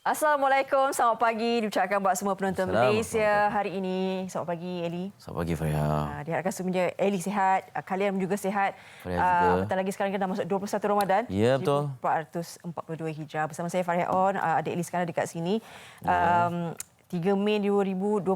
Assalamualaikum, selamat pagi diucapkan buat semua penonton Malaysia hari ini. Selamat pagi, Eli. Selamat pagi, Faria. Diharapkan semuanya Eli sihat, kalian juga sihat. Faria juga. Bentar lagi sekarang kita dah masuk 21 Ramadan. Ya, betul. 1442 Hijrah. Bersama saya Faria On, adik Eli sekarang dekat sini. 3 Mei 2021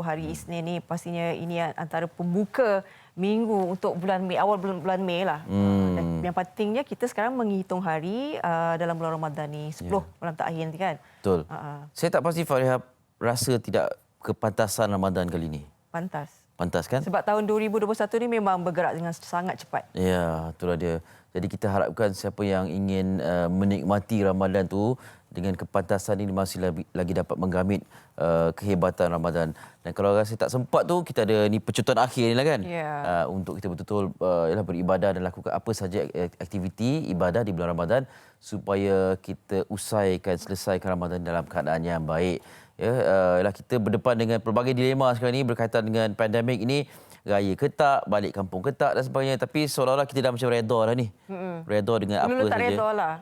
hari Isnin ni pastinya ini antara pembuka minggu untuk bulan Mei, awal bulan Mei lah. Dan yang pentingnya kita sekarang menghitung hari dalam bulan Ramadan ni, 10 malam terakhir nanti kan. Betul. Saya tak pasti Faria rasa tidak kepantasan Ramadan kali ini. Pantas. Pantas kan? Sebab tahun 2021 ni memang bergerak dengan sangat cepat. Ya, itulah dia. Jadi kita harapkan siapa yang ingin menikmati Ramadan tu dengan kepantasan ini masih lagi dapat menggamit kehebatan Ramadan. Dan kalau rasa tak sempat tu, kita ada ni pecutan akhir ni lah kan. Untuk kita betul-betul beribadah dan lakukan apa saja aktiviti ibadah di bulan Ramadan supaya kita selesaikan Ramadan dalam keadaan yang baik. Kita berdepan dengan pelbagai dilema sekarang ini berkaitan dengan pandemik ini. Raya ke tak, balik kampung ke tak dan sebagainya. Tapi seolah-olah kita dah macam redha dah ni. Redha dengan apa saja. Perlu letak redha lah.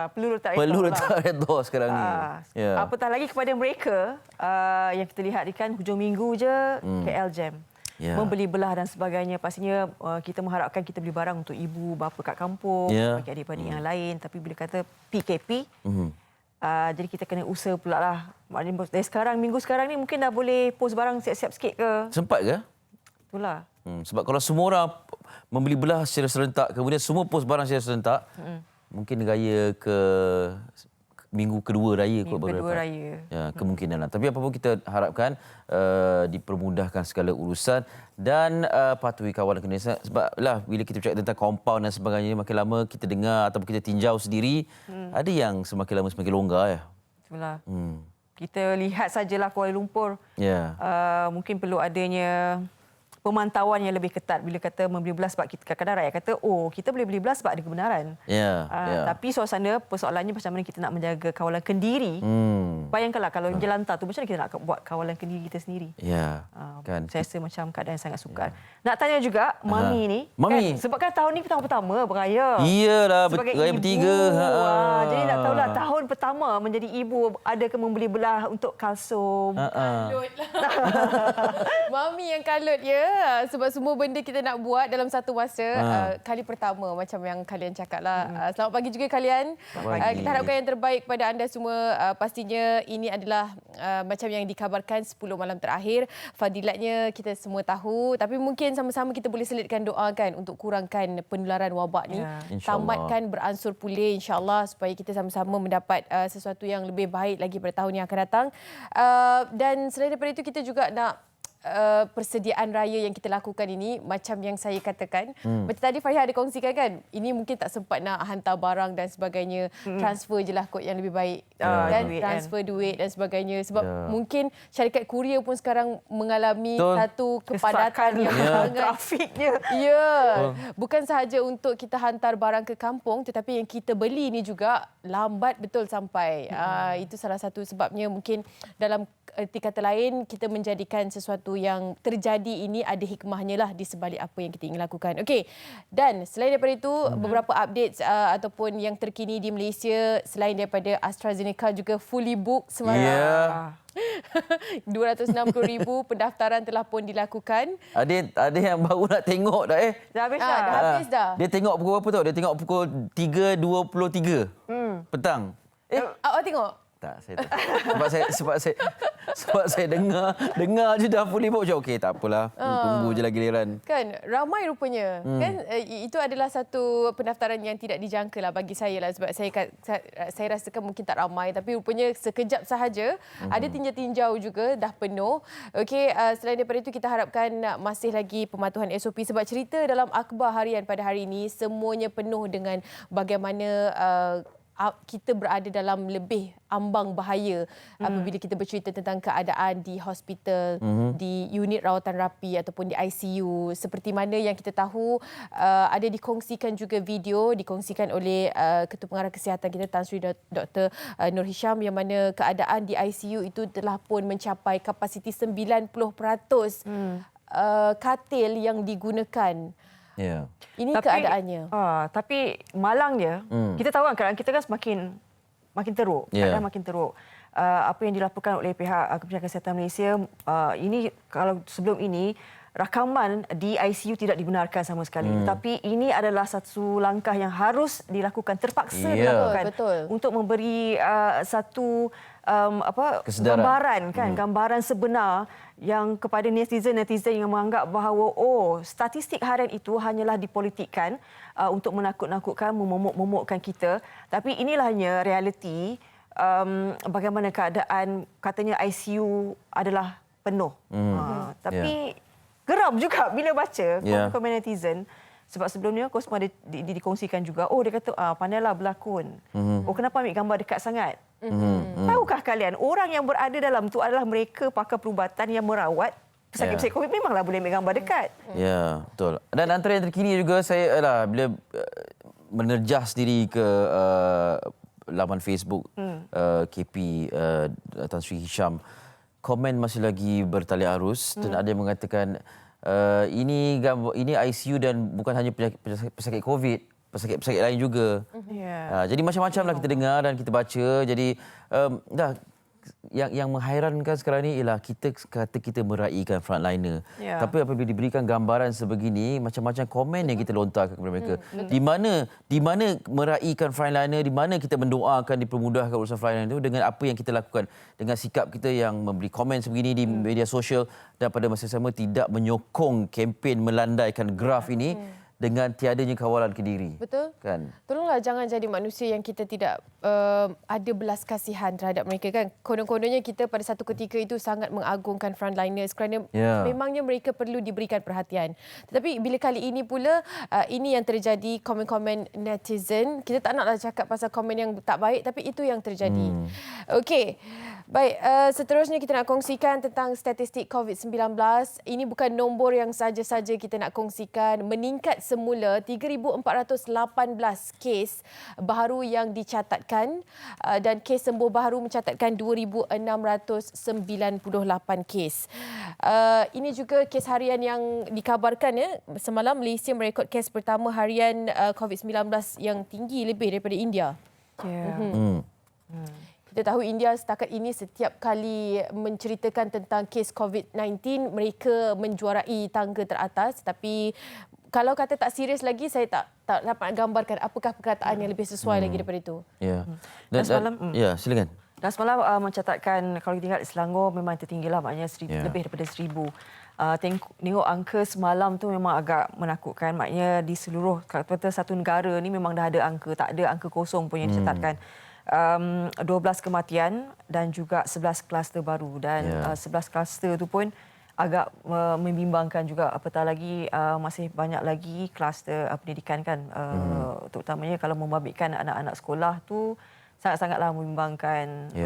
Perlu letak redha sekarang ni. Apatah lagi kepada mereka yang kita lihat kan hujung minggu je KL Jam. Membeli belah dan sebagainya. Pastinya kita mengharapkan kita beli barang untuk ibu, bapa kat kampung, bagi adik-adik yang lain. Tapi bila kata PKP, jadi kita kena usaha pula lah. Maknanya dari sekarang, minggu sekarang ni mungkin dah boleh post barang siap-siap sikit ke. Sempat ke? Itulah. Sebab kalau semua orang membeli belah secara serentak, kemudian semua post barang secara serentak, mungkin raya ke minggu kedua raya kot baru dapat. Ya, kemungkinan lah. Tapi apapun kita harapkan dipermudahkan segala urusan dan patuhi kawalan kena. Sebab lah bila kita bercakap tentang compound dan sebagainya, makin lama kita dengar ataupun kita tinjau sendiri, ada yang semakin lama semakin longgar ya. Itulah. Kita lihat sajalah Kuala Lumpur. Mungkin perlu adanya pemantauan yang lebih ketat bila kata membeli belah sebab kita kadang-kadang rakyat kata kita boleh beli belah sebab ada kebenaran. Tapi suasana persoalannya macam mana kita nak menjaga kawalan kendiri. Bayangkanlah kalau jelantah tu macam mana kita nak buat kawalan kendiri kita sendiri. Kan. Saya rasa macam keadaan yang sangat sukar. Nak tanya juga Mami ni. Mami. Sebab kan tahun ni tahun pertama beraya. Iyalah, raya bertiga. Jadi nak tahulah tahun pertama menjadi ibu adakah membeli belah untuk kalsum? Kalut lah. Mami yang kalut ya. Sebab semua benda kita nak buat dalam satu masa. Kali pertama macam yang kalian cakap lah. Selamat pagi juga kalian. Kita harapkan yang terbaik kepada anda semua. Pastinya ini adalah macam yang dikabarkan 10 malam terakhir. Fadilatnya kita semua tahu. Tapi mungkin sama-sama kita boleh selitkan doa kan untuk kurangkan penularan wabak ni. Tamatkan beransur pulih insyaAllah supaya kita sama-sama mendapat sesuatu yang lebih baik lagi pada tahun yang akan datang. Dan selain daripada itu kita juga nak persediaan raya yang kita lakukan ini macam yang saya katakan. Macam tadi Fariha ada kongsikan kan, ini mungkin tak sempat nak hantar barang dan sebagainya. Transfer je lah kot yang lebih baik. Dan transfer duit dan sebagainya. Sebab mungkin syarikat kurier pun sekarang mengalami satu kepadatan yang sangat. Trafiknya. Bukan sahaja untuk kita hantar barang ke kampung, tetapi yang kita beli ni juga lambat betul sampai. Itu salah satu sebabnya mungkin dalam erti kata lain kita menjadikan sesuatu yang terjadi ini ada hikmahnya lah di sebalik apa yang kita ingin lakukan. Okey. Dan selain daripada itu beberapa update ataupun yang terkini di Malaysia selain daripada AstraZeneca juga fully book semalam. 260,000 pendaftaran telah pun dilakukan. Ada yang baru nak tengok dah Dah habis dah. Dah habis dah. Dia tengok pukul berapa tahu? Dia tengok pukul 3.23 petang. Awak tengok? Tak, saya tak. Sebab saya dengar je dah fully book je. Okey, tak apalah. Tunggu je lagi giliran. Kan ramai rupanya. Kan itu adalah satu pendaftaran yang tidak dijangka lah bagi saya lah, sebab saya rasakan mungkin tak ramai, tapi rupanya sekejap sahaja ada tinjau-tinjau juga dah penuh. Okey, selain daripada itu kita harapkan masih lagi pematuhan SOP sebab cerita dalam akhbar harian pada hari ini semuanya penuh dengan bagaimana kita berada dalam lebih ambang bahaya apabila kita bercerita tentang keadaan di hospital, di unit rawatan rapi ataupun di ICU. Seperti mana yang kita tahu, ada dikongsikan juga video dikongsikan oleh Ketua Pengarah Kesihatan kita Tan Sri Dr. Nur Hisham, yang mana keadaan di ICU itu telah pun mencapai kapasiti 90% katil yang digunakan. Ini keadaannya. Tapi malangnya, kita tahu kan keadaan kita kan semakin makin teruk. Keadaan makin teruk. Apa yang dilaporkan oleh pihak Kementerian Kesihatan Malaysia, ini kalau sebelum ini rakaman di ICU tidak dibenarkan sama sekali. Tetapi ini adalah satu langkah yang harus dilakukan, terpaksa dilakukan untuk memberi satu gambaran gambaran sebenar yang kepada netizen yang menganggap bahawa statistik harian itu hanyalah dipolitikkan untuk menakut-nakutkan, memomok-momokkan kita. Tapi inilahnya realiti bagaimana keadaan, katanya ICU adalah penuh. Tapi geram juga bila baca komen netizen. Sebab sebelumnya Kos pun ada dikongsikan juga. Dia kata, pandailah berlakon. Kenapa ambil gambar dekat sangat? Tahukah kalian, orang yang berada dalam tu adalah mereka pakar perubatan yang merawat pesakit-pesakit COVID, memanglah boleh ambil gambar dekat. Ya, betul. Dan antara yang terkini juga, saya bila menerjah sendiri ke laman Facebook KP Tan Sri Hisham, komen masih lagi bertali arus dan ada yang mengatakan ini ICU dan bukan hanya pesakit COVID, pesakit-pesakit lain juga. Jadi macam-macam lah kita dengar dan kita baca. Jadi yang menghairankan sekarang ni ialah kita kata kita meraihkan frontliner. Tapi apabila diberikan gambaran sebegini, macam-macam komen yang kita lontarkan kepada mereka. Di mana meraihkan frontliner, di mana kita mendoakan dipermudahkan urusan frontliner itu dengan apa yang kita lakukan, dengan sikap kita yang memberi komen sebegini di media sosial dan pada masa sama tidak menyokong kempen melandaikan graf ini dengan tiadanya kawalan Kediri. Betul. Kan? Tolonglah jangan jadi manusia yang kita tidak ada belas kasihan terhadap mereka, kan. Konon-kononnya kita pada satu ketika itu sangat mengagungkan frontliners kerana memangnya mereka perlu diberikan perhatian. Tetapi bila kali ini pula ini yang terjadi, komen-komen netizen. Kita tak naklah cakap pasal komen yang tak baik, tapi itu yang terjadi. Okey. Baik, seterusnya kita nak kongsikan tentang statistik COVID-19. Ini bukan nombor yang saja-saja kita nak kongsikan. Meningkat semula 3,418 kes baru yang dicatatkan dan kes sembuh baru mencatatkan 2,698 kes. Ini juga kes harian yang dikabarkan semalam Malaysia merekod kes pertama harian COVID-19 yang tinggi lebih daripada India. Kita tahu India setakat ini setiap kali menceritakan tentang kes COVID-19, mereka menjuarai tangga teratas. Tapi kalau kata tak serius lagi, saya tak dapat gambarkan apakah perkataan yang lebih sesuai lagi daripada itu. Dan semalam, silakan. Dan semalam mencatatkan, kalau kita lihat Selangor memang tertinggilah, maknanya lebih daripada 1,000. Tengok angka semalam tu memang agak menakutkan. Maknanya di seluruh kata satu negara ni memang dah ada angka, tak ada angka kosong pun yang dicatatkan. 12 kematian dan juga 11 kluster baru, dan 11 kluster tu pun agak membimbangkan juga, apatah lagi masih banyak lagi kluster pendidikan, kan, terutamanya kalau membabitkan anak-anak sekolah tu sangat-sangatlah membimbangkan.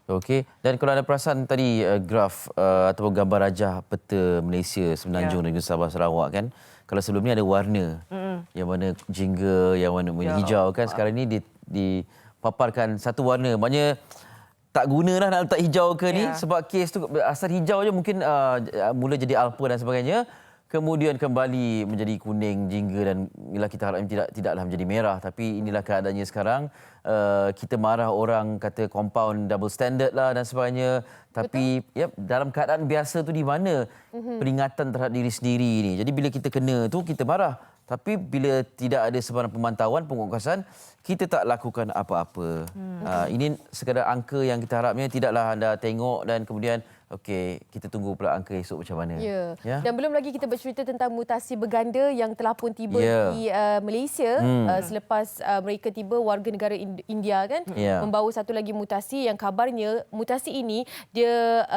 Okey, dan kalau ada perasan tadi graf ataupun gambar rajah peta Malaysia, Semenanjung dan juga Sabah Sarawak, kan, kalau sebelum ni ada warna, yang mana jingga, yang warna hijau, kan, sekarang ni dipaparkan satu warna. Maknanya tak gunalah nak letak hijau ke ni, sebab kes tu asal hijau je mungkin mula jadi alpa dan sebagainya, kemudian kembali menjadi kuning, jingga, dan bila kita harapnya tidaklah menjadi merah. Tapi inilah keadaannya sekarang. Kita marah orang kata compound double standard lah dan sebagainya. Tapi dalam keadaan biasa tu di mana peringatan terhadap diri sendiri ni. Jadi bila kita kena tu kita marah. Tapi bila tidak ada sebarang pemantauan, pengukusan, kita tak lakukan apa-apa. Ini sekadar angka yang kita harapnya tidaklah anda tengok dan kemudian okey, kita tunggu pula angka esok macam mana. Dan belum lagi kita bercerita tentang mutasi berganda yang telah pun tiba di Malaysia selepas mereka tiba, warga negara India, kan, membawa satu lagi mutasi yang kabarnya mutasi ini dia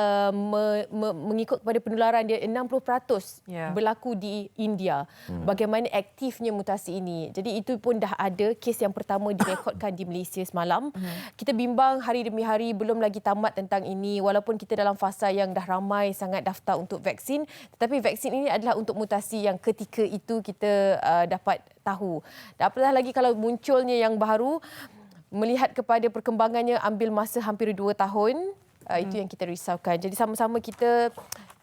mengikut kepada penularan dia 60% berlaku di India. Bagaimana aktifnya mutasi ini. Jadi itu pun dah ada kes yang pertama direkodkan di Malaysia semalam. Kita bimbang hari demi hari, belum lagi tamat tentang ini, walaupun kita dalam fasa yang dah ramai sangat daftar untuk vaksin, tetapi vaksin ini adalah untuk mutasi yang ketika itu kita dapat tahu. Dan apatah lagi kalau munculnya yang baru, melihat kepada perkembangannya ambil masa hampir 2 tahun. Itu yang kita risaukan. Jadi sama-sama kita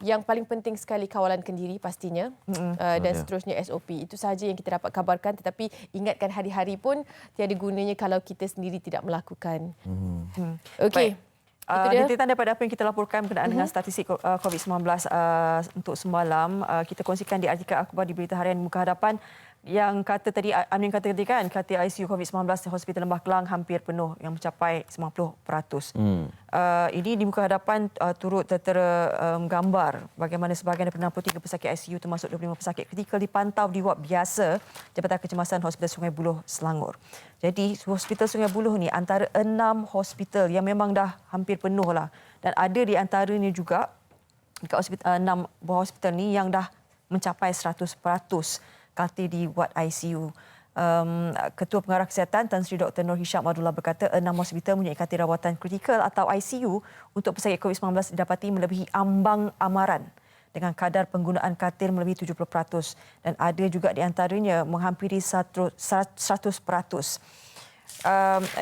Yang paling penting sekali kawalan kendiri pastinya dan seterusnya SOP. Itu sahaja yang kita dapat kabarkan, tetapi ingatkan hari-hari pun tiada gunanya kalau kita sendiri tidak melakukan. Okey. Ditetan daripada apa yang kita laporkan berkenaan dengan statistik COVID-19 untuk semalam, kita kongsikan di artikel akhbar di Berita Harian Muka Hadapan yang kata tadi, Amin kata tadi kan, katil ICU COVID-19 di Hospital Lembah Kelang hampir penuh yang mencapai 90%. Ini di Muka Hadapan turut tertera gambar bagaimana sebahagian daripada 63 pesakit ICU termasuk 25 pesakit kritikal dipantau di ward biasa Jabatan Kecemasan Hospital Sungai Buloh, Selangor. Jadi Hospital Sungai Buloh ni antara 6 hospital yang memang dah hampir penuh lah. Dan ada di antaranya juga dekat hospital, 6 buah hospital ni yang dah mencapai 100% katil di ward ICU. Ketua Pengarah Kesihatan Tan Sri Dr. Nur Hisham Abdullah berkata 6 hospital mempunyai katil rawatan kritikal atau ICU untuk pesakit COVID-19 didapati melebihi ambang amaran dengan kadar penggunaan katil melebihi 70% dan ada juga di antaranya menghampiri 100%.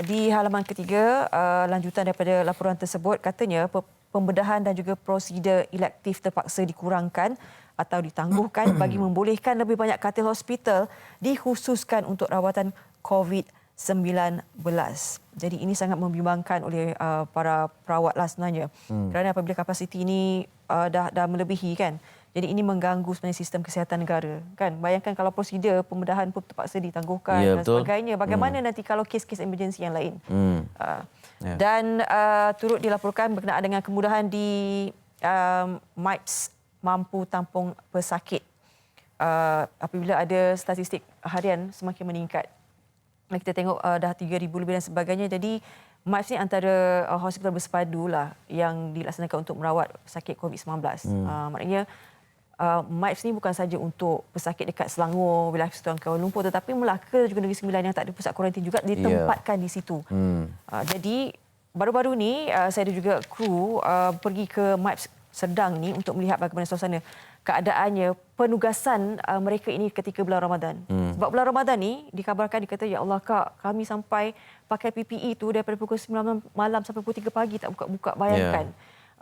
Di halaman ketiga, lanjutan daripada laporan tersebut katanya pembedahan dan juga prosedur elektif terpaksa dikurangkan atau ditangguhkan bagi membolehkan lebih banyak katil hospital dikhususkan untuk rawatan COVID-19. Jadi ini sangat membimbangkan oleh para perawat lah sebenarnya. Kerana apabila kapasiti ini dah melebihi kan. Jadi ini mengganggu sebenarnya sistem kesihatan negara kan. Bayangkan kalau prosedur pembedahan pun terpaksa ditangguhkan dan sebagainya. Bagaimana nanti kalau kes-kes emergensi yang lain? Dan turut dilaporkan berkenaan dengan kemudahan di MIPS mampu tampung pesakit apabila ada statistik harian semakin meningkat. Kita tengok dah 3,000 lebih dan sebagainya. Jadi MIPS ni antara hospital bersepadu lah yang dilaksanakan untuk merawat pesakit COVID-19. Maknanya MIPS ni bukan saja untuk pesakit dekat Selangor, wilayah Persekutuan Kuala Lumpur, tetapi Melaka juga Negeri Sembilan yang tak ada pusat kuarantin juga ditempatkan di situ. Jadi baru-baru ni saya ada juga kru pergi ke MIPS Sedang ni untuk melihat bagaimana suasana keadaannya penugasan mereka ini ketika bulan Ramadan. Sebab bulan Ramadan ni dikabarkan dikata ya Allah Kak, kami sampai pakai PPE tu daripada pukul 9 malam sampai pukul 3 pagi tak buka-buka, bayangkan.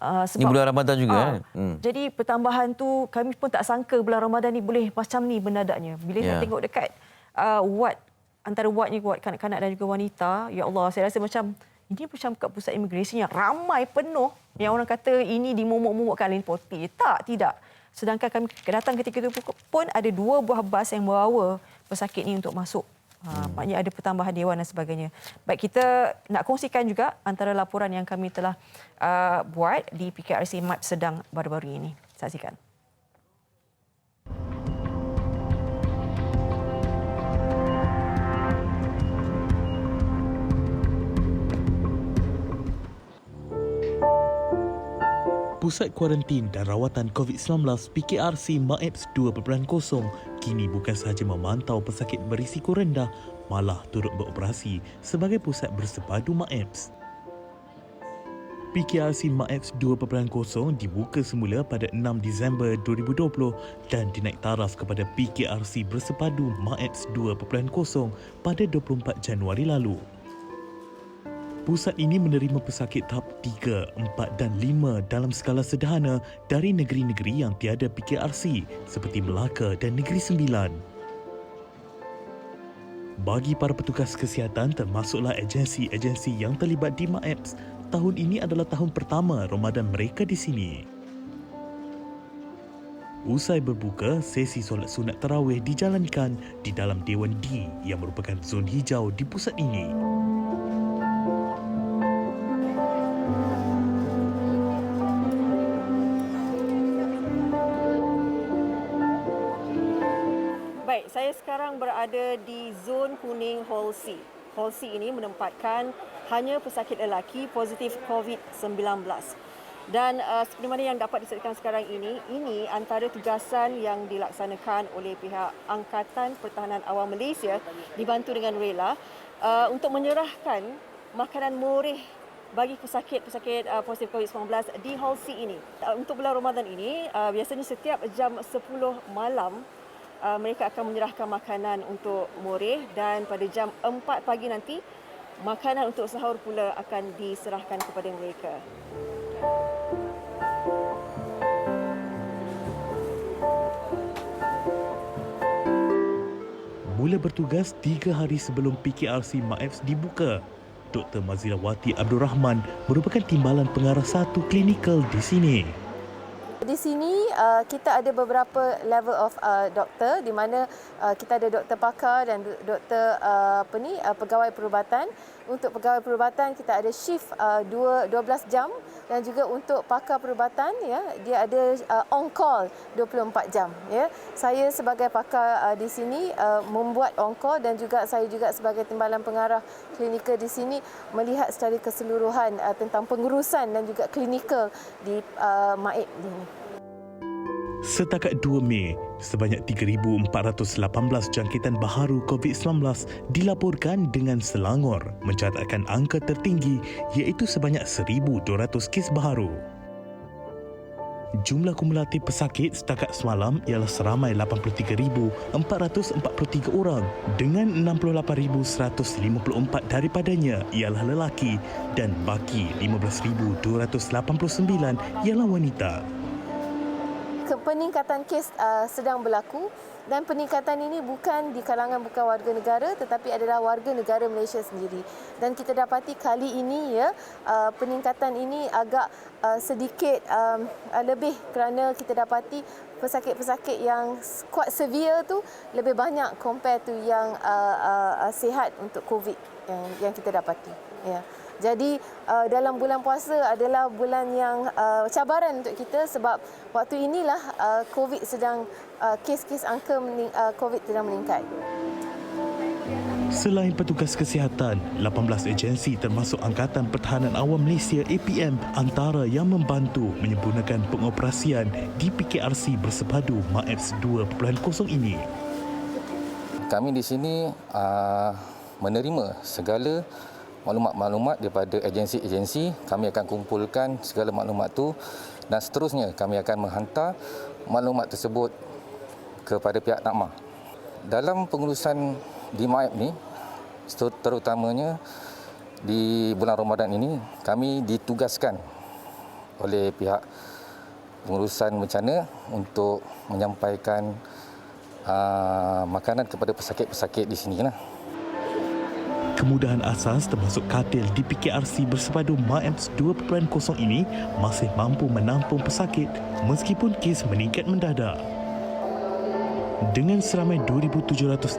Sebab, ini bulan Ramadan juga kan? Jadi pertambahan tu kami pun tak sangka bulan Ramadan ni boleh macam ni bernadaknya. Bila saya tengok dekat ward, antara ward ni ward kanak-kanak dan juga wanita, ya Allah saya rasa macam ini macam kat pusat imigresen yang ramai penuh. Yang orang kata ini dimomok-momokkan lain poti. Tidak. Sedangkan kami datang ketika itu pun ada 2 buah bas yang membawa pesakit ini untuk masuk. Maknanya ada pertambahan dewan dan sebagainya. Baik, kita nak kongsikan juga antara laporan yang kami telah buat di PKRC MIPS Sedang baru-baru ini. Saksikan. Pusat Kuarantin dan Rawatan COVID-19 PKRC MIPS 2.0 kini bukan sahaja memantau pesakit berisiko rendah, malah turut beroperasi sebagai pusat bersepadu MIPS. PKRC MIPS 2.0 dibuka semula pada 6 Disember 2020 dan dinaik taraf kepada PKRC bersepadu MIPS 2.0 pada 24 Januari lalu. Pusat ini menerima pesakit tahap 3, 4 dan 5 dalam skala sederhana dari negeri-negeri yang tiada PKRC seperti Melaka dan Negeri Sembilan. Bagi para petugas kesihatan termasuklah agensi-agensi yang terlibat di MIPS, tahun ini adalah tahun pertama Ramadan mereka di sini. Usai berbuka, sesi solat sunat tarawih dijalankan di dalam Dewan D yang merupakan zon hijau di pusat ini. Saya sekarang berada di zon kuning Hall C. Hall C ini menempatkan hanya pesakit lelaki positif COVID-19. Dan seperti mana yang dapat disaksikan sekarang ini antara tugasan yang dilaksanakan oleh pihak Angkatan Pertahanan Awam Malaysia dibantu dengan rela untuk menyerahkan makanan murih bagi pesakit-pesakit positif COVID-19 di Hall C ini. Untuk bulan Ramadan ini, biasanya setiap jam 10 malam, mereka akan menyerahkan makanan untuk murih dan pada jam 4 pagi nanti, makanan untuk sahur pula akan diserahkan kepada mereka. mula bertugas 3 hari sebelum PKRC MAEPS dibuka. Dr. Mazilawati Abdul Rahman merupakan timbalan pengarah 1 klinikal di sini. Di sini kita ada beberapa level of doktor, di mana kita ada doktor pakar dan doktor pegawai perubatan. Untuk pegawai perubatan kita ada shift 12 jam, dan juga untuk pakar perubatan ya, dia ada on call 24 jam ya. Saya sebagai pakar di sini membuat on call, dan juga saya juga sebagai timbalan pengarah klinikal di sini melihat secara keseluruhan tentang pengurusan dan juga klinikal di MAEP ini. Setakat 2 Mei, sebanyak 3,418 jangkitan baharu COVID-19 dilaporkan dengan Selangor mencatatkan angka tertinggi iaitu sebanyak 1,200 kes baharu. Jumlah kumulatif pesakit setakat semalam ialah seramai 83,443 orang, dengan 68,154 daripadanya ialah lelaki dan baki 15,289 ialah wanita. Peningkatan kes sedang berlaku, dan peningkatan ini bukan di kalangan bukan warga negara, tetapi adalah warga negara Malaysia sendiri. Dan kita dapati kali ini ya, peningkatan ini agak sedikit lebih, kerana kita dapati pesakit-pesakit yang quite severe tu lebih banyak compare tu yang sihat untuk COVID yang kita dapati. Ya. Jadi dalam bulan puasa adalah bulan yang cabaran untuk kita, sebab waktu inilah COVID sedang kes-kes angka COVID sedang meningkat. Selain petugas kesihatan, 18 agensi termasuk Angkatan Pertahanan Awam Malaysia APM antara yang membantu menyempurnakan pengoperasian di PKRC bersepadu MAEPS 2.0 ini. Kami di sini menerima segala maklumat-maklumat daripada agensi-agensi. Kami akan kumpulkan segala maklumat itu, dan seterusnya kami akan menghantar maklumat tersebut kepada pihak NAKMA. Dalam pengurusan di MAEP ni, terutamanya di bulan Ramadan ini, kami ditugaskan oleh pihak pengurusan bencana untuk menyampaikan makanan kepada pesakit-pesakit di sini lah. Kemudahan asas termasuk katil di PKRC bersepadu MAEPS 2.0 ini masih mampu menampung pesakit meskipun kes meningkat mendadak. Dengan seramai 2,747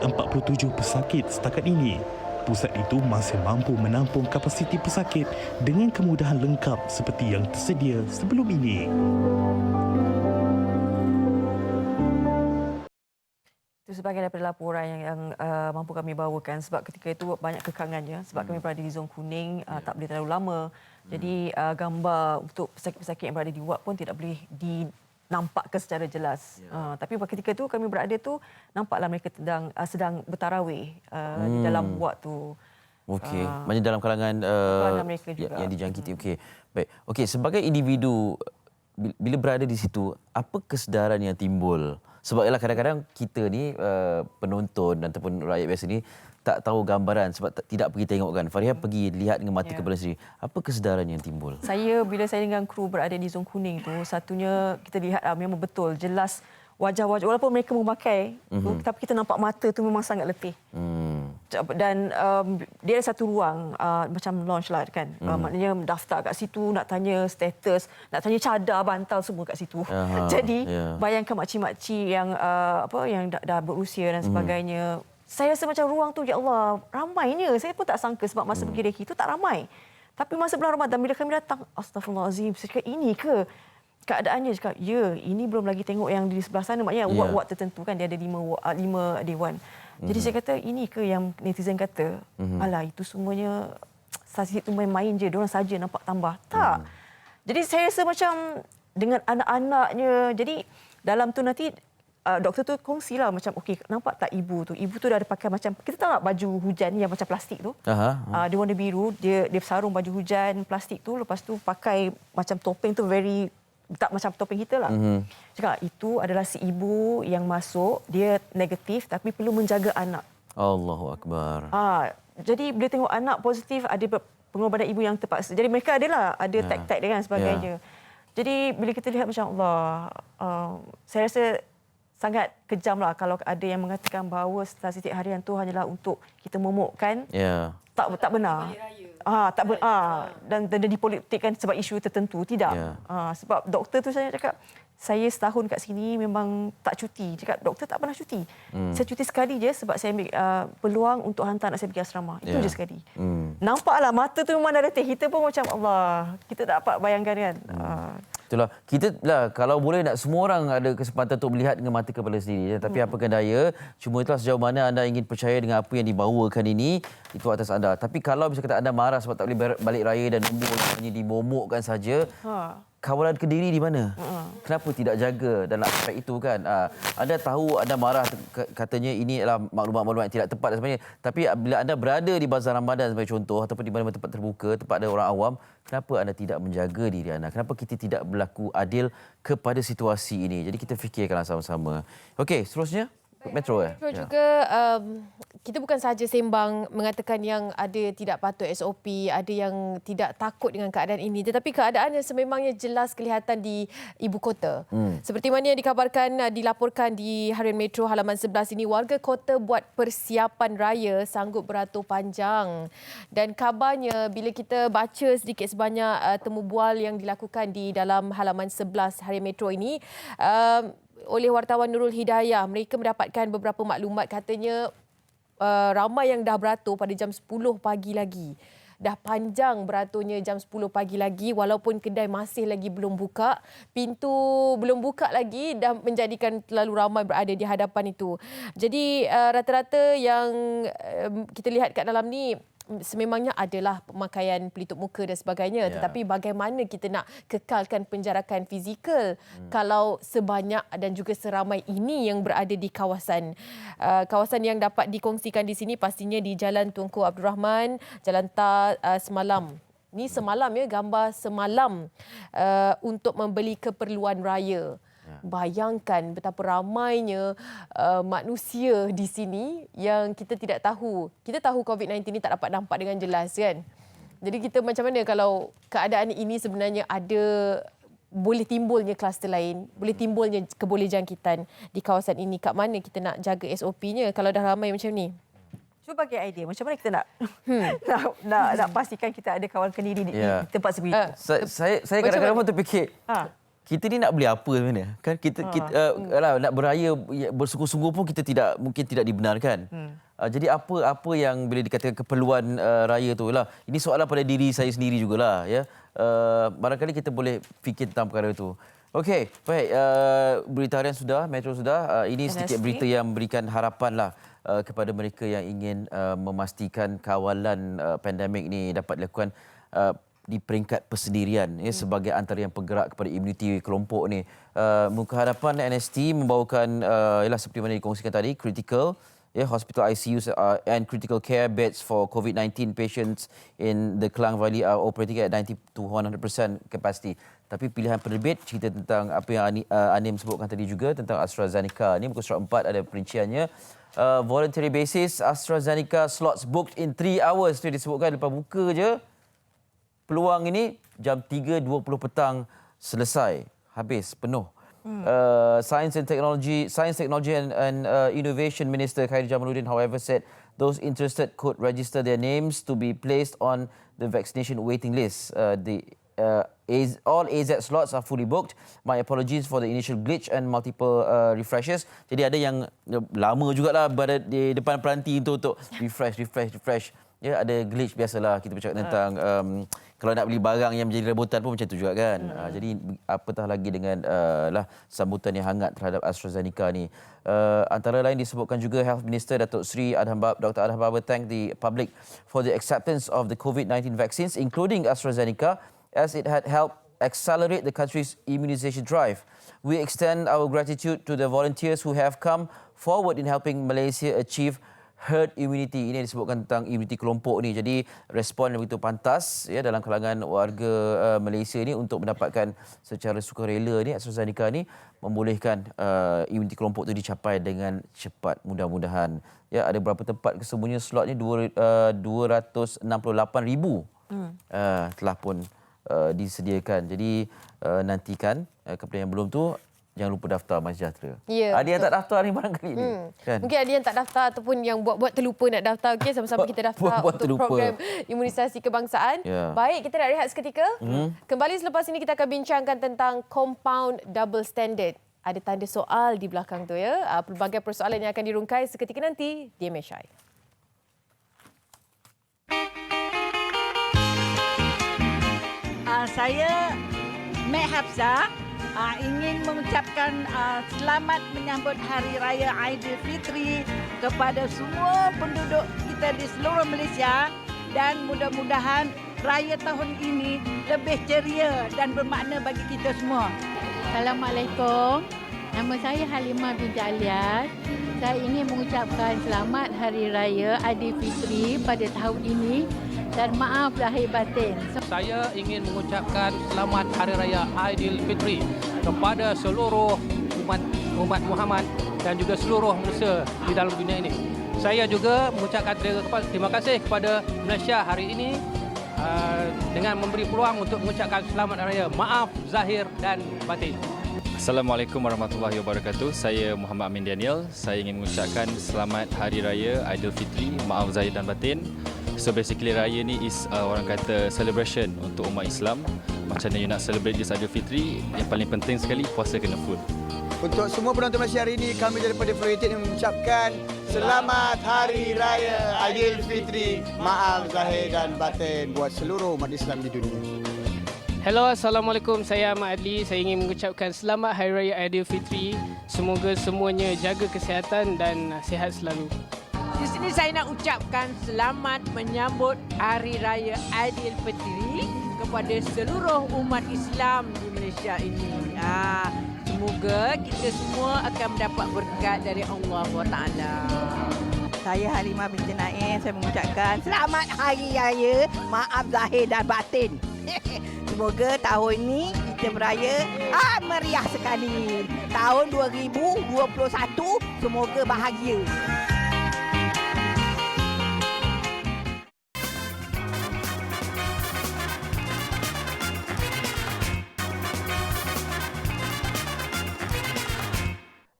pesakit setakat ini, pusat itu masih mampu menampung kapasiti pesakit dengan kemudahan lengkap seperti yang tersedia sebelum ini. Itu sebagai daripada laporan yang mampu kami bawakan, sebab ketika itu banyak kekangannya, sebab kami berada di zon kuning, tak boleh terlalu lama. Jadi gambar untuk pesakit-pesakit yang berada di ward pun tidak boleh dinampakkan secara jelas. Tapi ketika itu kami berada tu, nampaklah mereka sedang bertarawih di dalam ward tu. Okey, maksudnya dalam kalangan mereka juga yang dijangkiti. Okey. Baik. Okey, sebagai individu bila berada di situ, apa kesedaran yang timbul? Sebab ialah kadang-kadang kita ni penonton ataupun rakyat biasa ni tak tahu gambaran sebab tidak pergi tengok kan. Fariha pergi lihat dengan mata kepala sendiri. Apa kesedaran yang timbul? Bila saya dengan kru berada di zon kuning tu, satunya kita lihat memang betul jelas wajah-wajah, walaupun mereka memakai tapi kita nampak mata tu memang sangat letih. Dan dia ada satu ruang macam lounge lah kan. Maknanya daftar kat situ, nak tanya status, nak tanya cadar, bantal semua kat situ. Jadi bayangkan makcik-makcik yang yang dah berusia dan sebagainya. Saya rasa macam ruang tu, ya Allah, ramainya. Saya pun tak sangka sebab masa pergi reki tu tak ramai. Tapi masa bulan Ramadan bila kami datang, astagfirullahalazim, saya cakap ini ke keadaannya? Cakap, ya, ini belum lagi tengok yang di sebelah sana. Maknanya ward-ward tertentu kan, dia ada 5 dewan. Jadi saya kata, ini ke yang netizen kata, alah itu semuanya saksi itu main-main je, diorang saja nampak tambah. Tak. Jadi saya rasa macam dengan anak-anaknya. Jadi dalam tu nanti doktor tu kongsilah macam, okey, nampak tak ibu tu? Ibu tu dah ada pakai macam, kita tahu tak baju hujan yang macam plastik tu? Dia warna biru, dia sarung baju hujan plastik tu, lepas tu pakai macam topeng tu tak macam topeng kita lah. Cakap, itu adalah si ibu yang masuk, dia negatif tapi perlu menjaga anak. Allahu Akbar. Jadi bila tengok anak positif, ada pengorbanan ibu yang terpaksa. Jadi mereka ada tag-tag dan sebagainya. Jadi bila kita lihat macam Allah, saya rasa sangat kejam lah kalau ada yang mengatakan bahawa statistik harian tu hanyalah untuk kita momokkan. Ya. Tak benar. Dan dipolitikkan sebab isu tertentu. Tidak. Sebab doktor tu saya cakap, saya setahun kat sini memang tak cuti. Cakap doktor tak pernah cuti. Saya cuti sekali je sebab saya ambil peluang untuk hantar anak saya pergi asrama. Itu je sekali. Nampaklah mata tu memang dah letih. Kita pun macam Allah. Kita tak dapat bayangkan kan. Itulah. Kita lah kalau boleh nak semua orang ada kesempatan untuk melihat dengan mata kepala sendiri. Tapi apakan daya, cuma itulah sejauh mana anda ingin percaya dengan apa yang dibawakan ini, itu atas anda. Tapi kalau bisa kata anda marah sebab tak boleh balik raya dan umur hanya dimomokkan saja, kawalan Kediri di mana? Kenapa tidak jaga dalam aspek itu kan? Anda tahu anda marah katanya ini adalah maklumat-maklumat yang tidak tepat dan sebagainya. Tapi bila anda berada di Bazar Ramadan sebagai contoh ataupun di mana-mana tempat terbuka, tempat ada orang awam, kenapa anda tidak menjaga diri anda? Kenapa kita tidak berlaku adil kepada situasi ini? Jadi kita fikirkanlah sama-sama. Okey, seterusnya Metro Metro juga kita bukan sahaja sembang mengatakan yang ada tidak patut SOP, ada yang tidak takut dengan keadaan ini, tetapi keadaan yang sememangnya jelas kelihatan di ibu kota. Seperti mana yang dilaporkan di Harian Metro halaman 11 ini, warga kota buat persiapan raya sanggup beratur panjang. Dan kabarnya bila kita baca sedikit sebanyak temu bual yang dilakukan di dalam halaman 11 Harian Metro ini, oleh wartawan Nurul Hidayah, mereka mendapatkan beberapa maklumat, katanya ramai yang dah beratur pada jam 10 pagi lagi. Dah panjang beraturnya jam 10 pagi lagi walaupun kedai masih lagi belum buka. Pintu belum buka lagi dah menjadikan terlalu ramai berada di hadapan itu. Jadi rata-rata yang kita lihat kat dalam ni sememangnya adalah pemakaian pelitup muka dan sebagainya. Tetapi bagaimana kita nak kekalkan penjarakan fizikal kalau sebanyak dan juga seramai ini yang berada di kawasan. Kawasan yang dapat dikongsikan di sini pastinya di Jalan Tunku Abdul Rahman, Jalan Tar semalam. Ni semalam ya, gambar semalam untuk membeli keperluan raya. Bayangkan betapa ramainya manusia di sini yang kita tidak tahu. Kita tahu COVID-19 ni tak dapat nampak dengan jelas kan. Jadi kita macam mana kalau keadaan ini sebenarnya ada boleh timbulnya kluster lain, boleh timbulnya kebolehjangkitan di kawasan ini. Kat mana kita nak jaga SOP-nya kalau dah ramai macam ni? Cuba bagi idea macam mana kita nak nak pastikan kita ada kawan Kediri di tempat seperti itu. Saya kadang-kadang pun terfikir, kita ni nak beli apa sebenarnya? Kan kita nak beraya bersungguh-sungguh pun kita mungkin tidak dibenarkan. Jadi apa yang boleh dikatakan keperluan raya tu lah. Ini soalan pada diri saya sendiri jugalah ya. Barangkali kita boleh fikir tentang perkara itu. Okey, baik, berita harian sudah, Metro sudah. Ini sedikit berita yang memberikan harapan lah kepada mereka yang ingin memastikan kawalan pandemik ini dapat dilakukan di peringkat persendirian sebagai antara yang penggerak kepada imuniti kelompok ni. Muka hadapan NST membawakan seperti mana dikongsikan tadi, critical hospital ICUs and critical care beds for COVID-19 patients in the Klang Valley are operating at 90 to 100% capacity. Tapi pilihan penerbit cerita tentang apa yang Anim sebutkan tadi juga tentang AstraZeneca. Ini muka surat 4 ada perinciannya. Voluntary basis, AstraZeneca slots booked in 3 hours. Itu disebutkan lepas buka je. Peluang ini jam 3.20 petang selesai. Habis, penuh. Science Technology and Innovation Minister Khairy Jamaluddin, however, said those interested could register their names to be placed on the vaccination waiting list. All AZ slots are fully booked. My apologies for the initial glitch and multiple refreshes. Jadi ada yang lama jugalah berada di depan peranti untuk refresh. Ya, ada glitch biasalah kita bercakap tentang kalau nak beli barang yang menjadi rebutan pun macam tu juga kan. Jadi apatah lagi dengan sambutan yang hangat terhadap AstraZeneca ni. Antara lain disebutkan juga Health Minister Dr. Adham Baba thanked the public for the acceptance of the COVID-19 vaccines including AstraZeneca as it had helped accelerate the country's immunization drive. We extend our gratitude to the volunteers who have come forward in helping Malaysia achieve herd immunity. Ini disebutkan tentang immunity kelompok ni. Jadi respon yang begitu pantas ya dalam kalangan warga Malaysia ni untuk mendapatkan secara sukarela ni AstraZeneca ni membolehkan immunity kelompok tu dicapai dengan cepat, mudah-mudahan. Ya, ada beberapa tempat kesemuanya slot ni 268,000 telah pun disediakan. Jadi nantikan kepada yang belum tu jangan lupa daftar Aman Sejahtera. Ya, Ada yang tak daftar ni barangkali ni. Kan? Mungkin ada yang tak daftar ataupun yang buat-buat terlupa nak daftar. Okey, sama-sama kita daftar Buat untuk terlupa. program imunisasi kebangsaan. Ya. Baik, kita nak rehat seketika. Kembali selepas ini kita akan bincangkan tentang compound double standard. Ada tanda soal di belakang tu ya. Pelbagai persoalan yang akan dirungkai seketika nanti di MSI. Saya Mek Hafsah ingin mengucapkan selamat menyambut Hari Raya Aidilfitri kepada semua penduduk kita di seluruh Malaysia dan mudah-mudahan raya tahun ini lebih ceria dan bermakna bagi kita semua. Assalamualaikum. Nama saya Halimah binti Alias. Saya ingin mengucapkan selamat Hari Raya Aidilfitri pada tahun ini dan maaf lahir batin. Saya ingin mengucapkan selamat Hari Raya Aidilfitri kepada seluruh umat Muhammad dan juga seluruh manusia di dalam dunia ini. Saya juga mengucapkan terima kasih kepada Malaysia hari ini dengan memberi peluang untuk mengucapkan selamat Hari Raya. Maaf zahir dan batin. Assalamualaikum warahmatullahi wabarakatuh. Saya Muhammad Amin Daniel. Saya ingin mengucapkan selamat Hari Raya Aidilfitri, maaf zahir dan batin. So basically raya ni is orang kata celebration untuk umat Islam. Macam mana you nak celebrate this Aidilfitri, yang paling penting sekali puasa kena full. Untuk semua penonton Malaysia hari ini, kami daripada Fluited mengucapkan Selamat Hari Raya Aidilfitri, maaf zahir dan batin buat seluruh umat Islam di dunia. Hello, Assalamualaikum. Saya Ahmad Adli. Saya ingin mengucapkan selamat Hari Raya Aidilfitri. Semoga semuanya jaga kesihatan dan sihat selalu. Di sini saya nak ucapkan selamat menyambut Hari Raya Aidilfitri kepada seluruh umat Islam di Malaysia ini. Semoga kita semua akan mendapat berkat dari Allah SWT. Saya Halimah binti Naim. Saya mengucapkan selamat Hari Raya, maaf zahir dan batin. Semoga tahun ini kita beraya meriah sekali. Tahun 2021 semoga bahagia.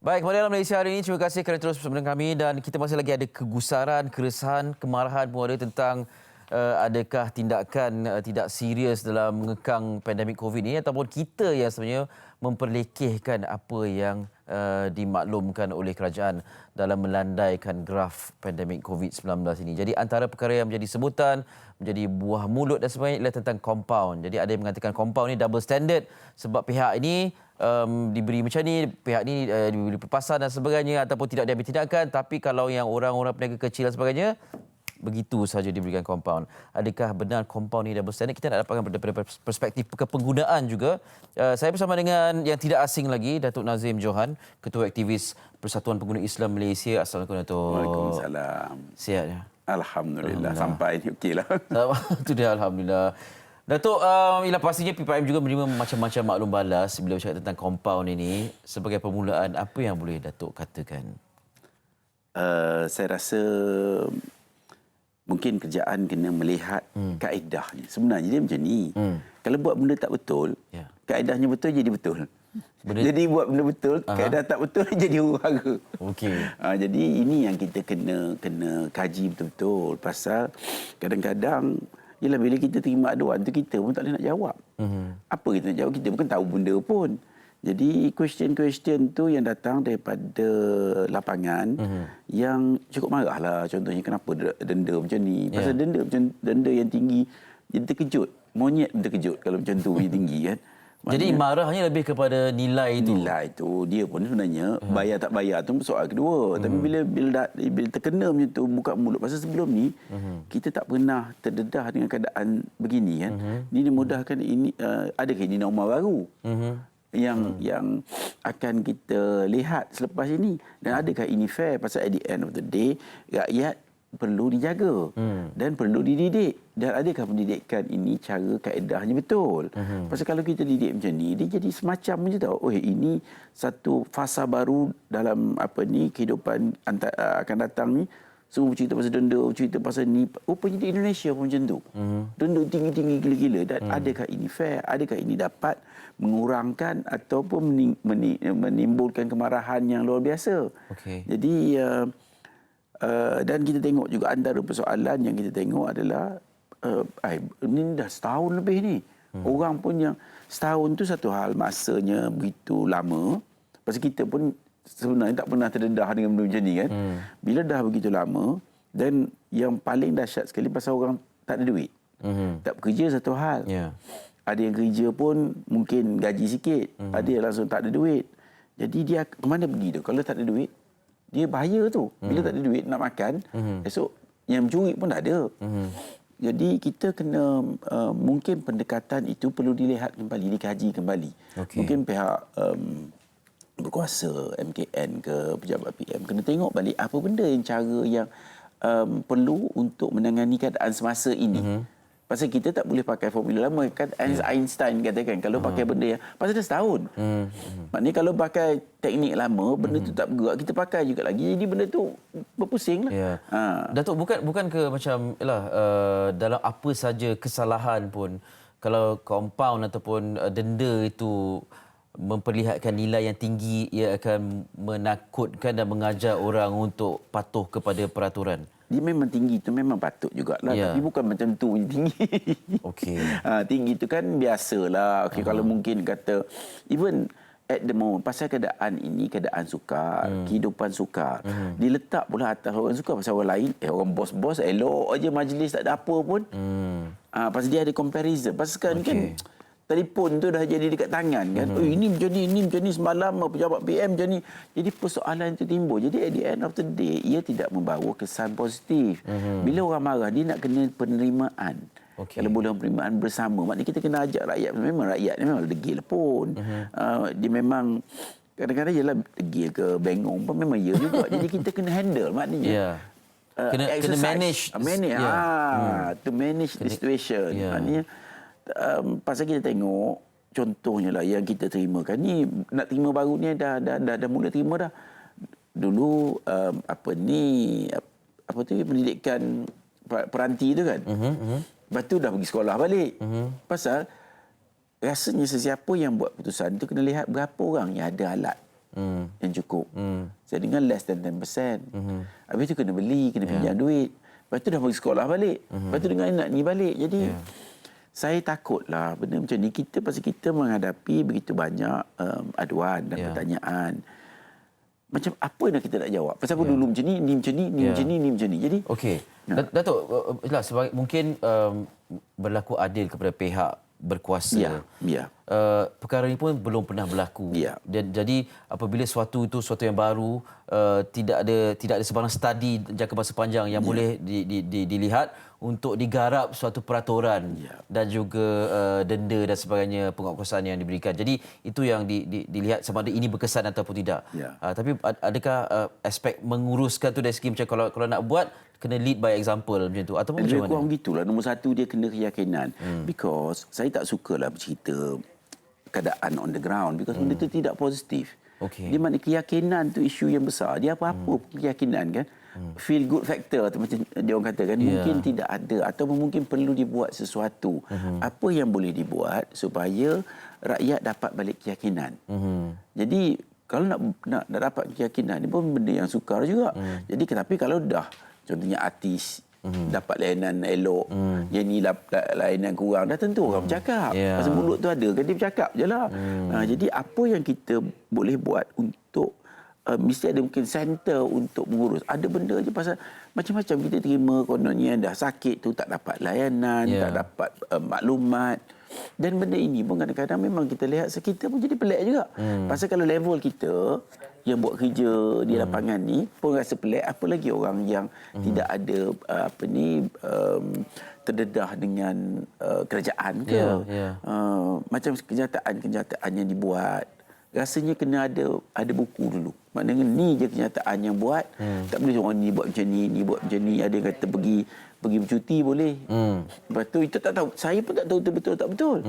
Baik, kembali dalam Malaysia hari ini. Terima kasih kerana terus bersama dengan kami dan kita masih lagi ada kegusaran, keresahan, kemarahan pun ada tentang adakah tindakan tidak serius dalam mengekang pandemik COVID ini ataupun kita yang sebenarnya memperlekehkan apa yang dimaklumkan oleh kerajaan dalam melandaikan graf pandemik COVID-19 ini. Jadi antara perkara yang menjadi sebutan, menjadi buah mulut dan sebagainya ialah tentang compound. Jadi ada yang mengatakan compound ini double standard sebab pihak ini diberi macam ni, pihak ni diberi perpasan dan sebagainya ataupun tidak diambil tindakan, tapi kalau yang orang-orang peniaga kecil dan sebagainya begitu saja diberikan compound. Adakah benar compound ni double standard? Kita nak dapatkan daripada perspektif kepenggunaan juga. Saya bersama dengan yang tidak asing lagi, Datuk Nazim Johan, Ketua Aktivis Persatuan Pengguna Islam Malaysia. Assalamualaikum Datuk. Waalaikumsalam. Sihat ya? Alhamdulillah. Sampai ni okeylah. Itu dia, alhamdulillah. Datuk, ialah pastinya PPM juga menerima macam-macam maklum balas bila bercakap tentang compound ini. Sebagai permulaan, apa yang boleh Datuk katakan? Saya rasa mungkin kerjaan kena melihat kaedahnya. Sebenarnya dia macam ni. Kalau buat benda tak betul, kaedahnya betul jadi betul. Jadi buat benda betul, kaedah tak betul jadi huru-hara. Okey. Jadi ini yang kita kena kaji betul-betul. Pasal kadang-kadang ialah bila kita terima aduan tu kita pun tak boleh nak jawab. Apa kita nak jawab? Kita bukan tahu benda pun. Jadi question tu yang datang daripada lapangan yang cukup marahlah. Contohnya kenapa denda macam ni? Pasal denda yang tinggi jadi terkejut. Monyet pun terkejut kalau macam tu yang tinggi kan. Jadi marahnya lebih kepada nilai itu. Nilai itu dia pun sebenarnya bayar tak bayar tu soal kedua. Tapi bila terkena macam tu buka mulut. Pasal sebelum ni kita tak pernah terdedah dengan keadaan begini kan. Ini dimudahkan ini adakah ini norma baru? Yang akan kita lihat selepas ini, dan adakah ini fair? Pasal at the end of the day rakyat perlu dijaga dan perlu dididik, dan adakah pendidikan ini cara kaedahnya betul? Pasal kalau kita didik macam ni dia jadi semacam macam tahu, oh ini satu fasa baru dalam kehidupan akan datang ni, Semua cerita pasal denda, cerita pasal ni. Rupanya di Indonesia pun macam tu. Denda tinggi-tinggi gila-gila. Dan adakah ini fair? Adakah ini dapat mengurangkan ataupun menimbulkan kemarahan yang luar biasa? Jadi, dan kita tengok juga antara persoalan yang kita tengok adalah ini dah setahun lebih ni. Orang pun yang setahun tu satu hal, masanya begitu lama. Pasal kita pun sebenarnya tak pernah terdedah dengan benda macam ni kan. Bila dah begitu lama, dan yang paling dahsyat sekali pasal orang tak ada duit. Tak bekerja satu hal. Ada yang kerja pun mungkin gaji sikit. Ada yang langsung tak ada duit. Jadi dia ke mana pergi tu? Kalau tak ada duit, dia bahaya tu. Bila tak ada duit nak makan, esok yang mencuri pun tak ada. Jadi kita kena mungkin pendekatan itu perlu dilihat kembali, dikaji kembali. Mungkin pihak berkuasa MKN ke pejabat PM kena tengok balik apa benda yang cara yang perlu untuk menangani keadaan semasa ini. Pasal kita tak boleh pakai formula lama kan. Einstein katakan kalau pakai benda yang pasal dah setahun. Maknanya kalau pakai teknik lama, benda tu tak bergerak, kita pakai juga lagi. Jadi benda tu berpusing lah. Datuk, bukan ke macam dalam apa saja kesalahan pun, kalau compound ataupun denda itu memperlihatkan nilai yang tinggi, ia akan menakutkan dan mengajar orang untuk patuh kepada peraturan. Dia memang tinggi tu memang patut jugalah, tapi bukan macam tu tinggi. Tinggi tu kan biasalah. Kalau mungkin kata even at the moment pasal keadaan ini, keadaan sukar, kehidupan sukar, diletak pula atas orang sukar pasal orang lain, orang bos-bos elok aja majlis tak ada apa pun. Pasal dia ada comparison. Pasal sekarang kan telefon tu dah jadi dekat tangan kan. Ini macam ni semalam pejabat PM macam ni. Jadi persoalan itu timbul. Jadi at the end of the day, ia tidak membawa kesan positif. Bila orang marah, dia nak kena penerimaan. Kalau boleh penerimaan bersama, maknanya kita kena ajak rakyat. Memang rakyat ni memang degil pun. Dia memang kadang-kadang jelah degil ke bengong pun memang ya juga. Jadi kita kena handle maknanya. Kena manage. To manage the situation. Maknanya pasal kita tengok contohnya lah yang kita terima kan ni, nak terima baru ni dah mula terima dah. Dulu pendidikan peranti tu kan. Lepas tu dah pergi sekolah balik. Pasal rasanya sesiapa yang buat putusan tu kena lihat berapa orang yang ada alat yang cukup. Saya dengar less than 10%. Habis tu kena beli, kena pinjam duit. Lepas tu dah pergi sekolah balik. Lepas tu dengar nak ni balik. Jadi saya takutlah benda macam ni. Pasal kita menghadapi begitu banyak aduan dan pertanyaan. Macam apa yang kita nak jawab? Pasal apa dulu macam ni, ni macam ni, ni macam ni, ni macam ni. Jadi Datuk, mungkin berlaku adil kepada pihak berkuasa. Perkara ini pun belum pernah berlaku. Jadi apabila suatu yang baru, tidak ada sebarang studi jangka masa panjang yang boleh dilihat untuk digarap suatu peraturan dan juga denda dan sebagainya, penguatkuasaan yang diberikan. Jadi itu yang dilihat sama ada ini berkesan ataupun tidak. Tapi adakah aspek menguruskan tu dari segi macam kalau nak buat kena lead by example macam tu ataupun macam mana? Kurang begitulah. Nombor satu dia kena keyakinan. Because saya tak sukalah bercerita keadaan on the ground because benda itu tidak positif. Di mana keyakinan tu isu yang besar. Dia apa-apa keyakinan kan. Feel good factor tu macam dia orang kata kan, mungkin tidak ada ataupun mungkin perlu dibuat sesuatu. Apa yang boleh dibuat supaya rakyat dapat balik keyakinan. Jadi kalau nak dapat keyakinan ni pun benda yang sukar juga. Jadi tapi kalau dah contohnya artis dapat layanan elok, yang ni layanan kurang, dah tentu orang bercakap. Pasal mulut tu ada kan, dia bercakap je lah. Jadi apa yang kita boleh buat untuk mesti ada mungkin center untuk mengurus. Ada benda je pasal macam-macam kita terima kononnya dah sakit tu tak dapat layanan, tak dapat maklumat. Dan benda ini pun kadang-kadang memang kita lihat kita pun jadi pelik juga. Pasal kalau level kita yang buat kerja di lapangan ni pun rasa pelik, apa lagi orang yang tidak ada terdedah dengan kerajaan ke. Macam kenyataan yang dibuat, rasanya kena ada buku dulu. Maknanya ni je kenyataan yang buat. Tak boleh orang ni buat macam ni buat macam ni. Ada yang kata pergi bercuti boleh. Lepas tu itu tak tahu. Saya pun tak tahu betul tak betul.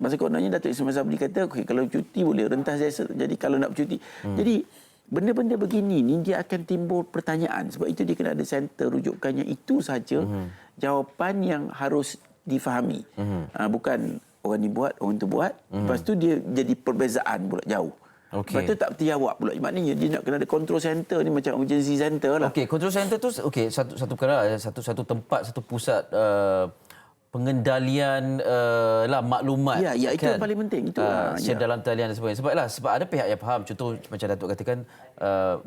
Masa kononnya Datuk Ismail Sabri kata kalau cuti boleh rentas jasa. Jadi kalau nak bercuti. Jadi benda-benda begini ni dia akan timbul pertanyaan. Sebab itu dia kena ada center rujukannya. Itu saja jawapan yang harus difahami. Bukan orang ni buat, orang tu buat. Lepas tu dia jadi perbezaan pula jauh. Lepas tu tak terjawab pula. Maknanya dia nak kena ada control center ni macam emergency center lah. Okey, control center tu satu perkara, satu tempat, satu pusat pengendalian maklumat. Ya, itu kan? yang paling penting. Itu dalam talian dan sebagainya. Sebab ada pihak yang faham. Contoh macam Datuk katakan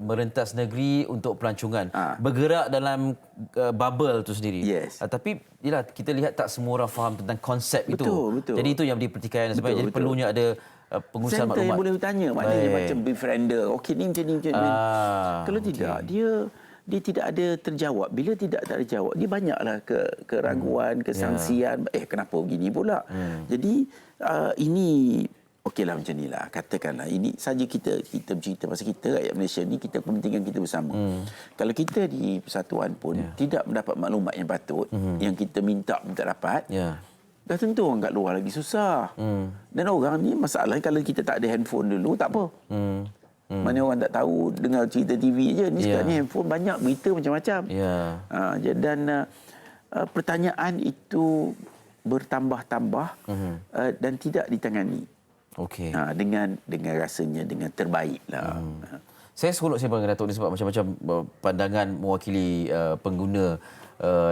merentas negeri untuk pelancongan. Bergerak dalam bubble tu sendiri. Tapi yalah, kita lihat tak semua orang faham tentang konsep itu. Betul. Jadi itu yang menjadi pertikaian sebagainya. Jadi perlunya ada pengurusan maklumat. Center yang boleh bertanya. Maknanya macam befriender. Okey, ni macam ni. Kalau tidak, dia tidak ada terjawab. Bila tidak terjawab, dia banyaklah keraguan, kesangsian. Kenapa begini pula? Jadi ini okeylah macam inilah. Katakanlah ini saja kita bercerita pasal kita rakyat Malaysia ni, kita kepentingan kita bersama. Kalau kita di persatuan pun tidak mendapat maklumat yang patut, yang kita minta dapat, dah tentu orang kat luar lagi susah. Dan orang ni masalah kalau kita tak ada handphone dulu tak apa. Mana orang tak tahu dengar cerita TV je. Ni sekarang ni handphone banyak berita macam-macam. Dan pertanyaan itu bertambah-tambah dan tidak ditangani. Dengan rasanya dengan terbaiklah. Saya seronok sembang dengan Datuk ni sebab macam-macam pandangan mewakili pengguna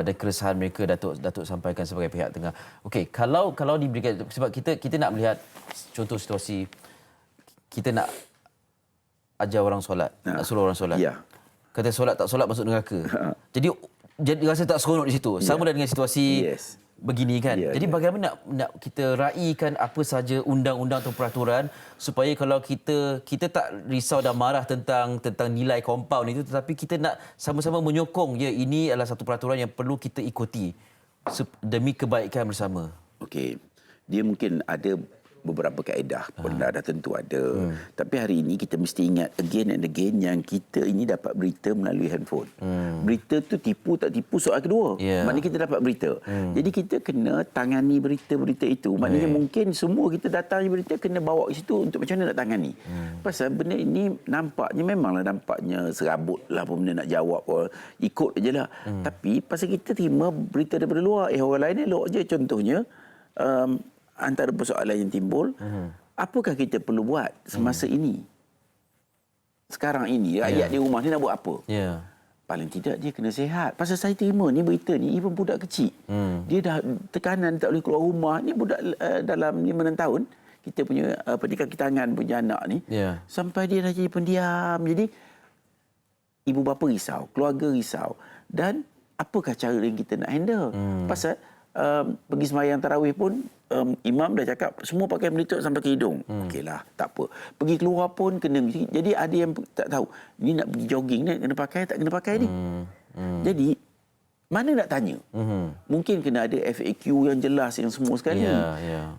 dan keresahan mereka Datuk sampaikan sebagai pihak tengah. Okey, kalau diberikan, sebab kita nak melihat contoh situasi kita nak ajar orang solat, nak suruh orang solat. Kata solat tak solat masuk neraka. Jadi rasa tak seronok di situ. Sama dengan situasi begini kan. Jadi bagaimana nak kita raikan apa saja undang-undang atau peraturan supaya kalau kita tak risau dan marah tentang nilai kompaun itu, tetapi kita nak sama-sama menyokong ini adalah satu peraturan yang perlu kita ikuti demi kebaikan bersama. Okey. Dia mungkin ada beberapa kaedah, benda dah tentu ada. Tapi hari ini kita mesti ingat again and again yang kita ini dapat berita melalui handphone. Berita tu tipu tak tipu soal kedua. Maknanya kita dapat berita. Jadi kita kena tangani berita-berita itu. Maknanya mungkin semua kita datang berita kena bawa ke situ untuk macam mana nak tangani. Pasal benda ini memanglah nampaknya serabut lah apa benda nak jawab. Ikut je lah. Tapi pasal kita terima berita daripada luar. Orang lain elok je. Contohnya, antara persoalan yang timbul, apakah kita perlu buat semasa ini? Sekarang ini, rakyat di rumah ni nak buat apa? Paling tidak dia kena sihat. Pasal saya terima ni berita ni, even budak kecil. Dia dah tekanan tak boleh keluar rumah. Ni budak dalam 5-6 tahun. Kita punya kaki tangan punya anak ni. Sampai dia dah jadi pendiam. Jadi, ibu bapa risau, keluarga risau. Dan apakah cara yang kita nak handle? Pasal pergi sembahyang tarawih pun imam dah cakap semua pakai melitup sampai ke hidung. Okeylah, tak apa. Pergi keluar pun kena. Jadi ada yang tak tahu ni nak pergi jogging ni kena pakai tak kena pakai ni. Jadi mana nak tanya? Mungkin kena ada FAQ yang jelas yang semua sekali.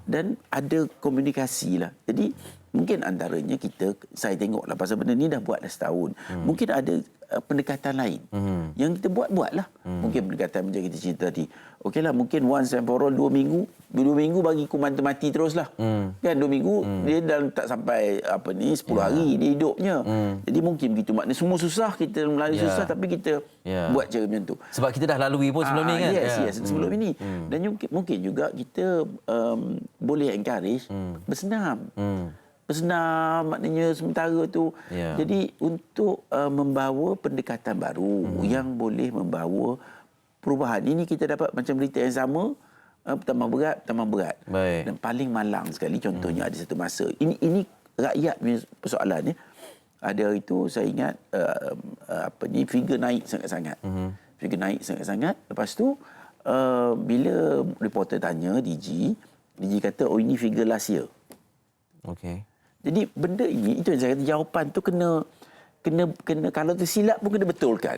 Dan ada komunikasi lah. Jadi mungkin antaranya saya tengoklah pasal benda ni dah buat dah setahun. Mungkin ada pendekatan lain yang kita buatlah. Mungkin pendekatan macam kita cerita tadi. Okeylah, mungkin once and for all 2 minggu bagi hukuman mati teruslah. Kan 2 minggu dia dalam tak sampai 10 hari dia hidupnya. Jadi mungkin begitu. Maknanya semua susah, kita melalui susah tapi kita buat cara macam tu. Sebab kita dah lalui pun sebelum ni kan. Sebelum ini. Dan mungkin juga kita boleh encourage bersenam. Bersenam maknanya sementara tu. Jadi untuk membawa pendekatan baru yang boleh membawa perubahan. Ini kita dapat macam berita yang sama, tambah berat. Dan paling malang sekali contohnya ada satu masa. Ini rakyat punya persoalan ni. Ada itu saya ingat figure naik sangat-sangat. Figure naik sangat-sangat. Lepas tu bila reporter tanya DG kata ini figure last year. Jadi benda ini, itu yang saya kata jawapan tu kena kalau tersilap pun kena betulkan.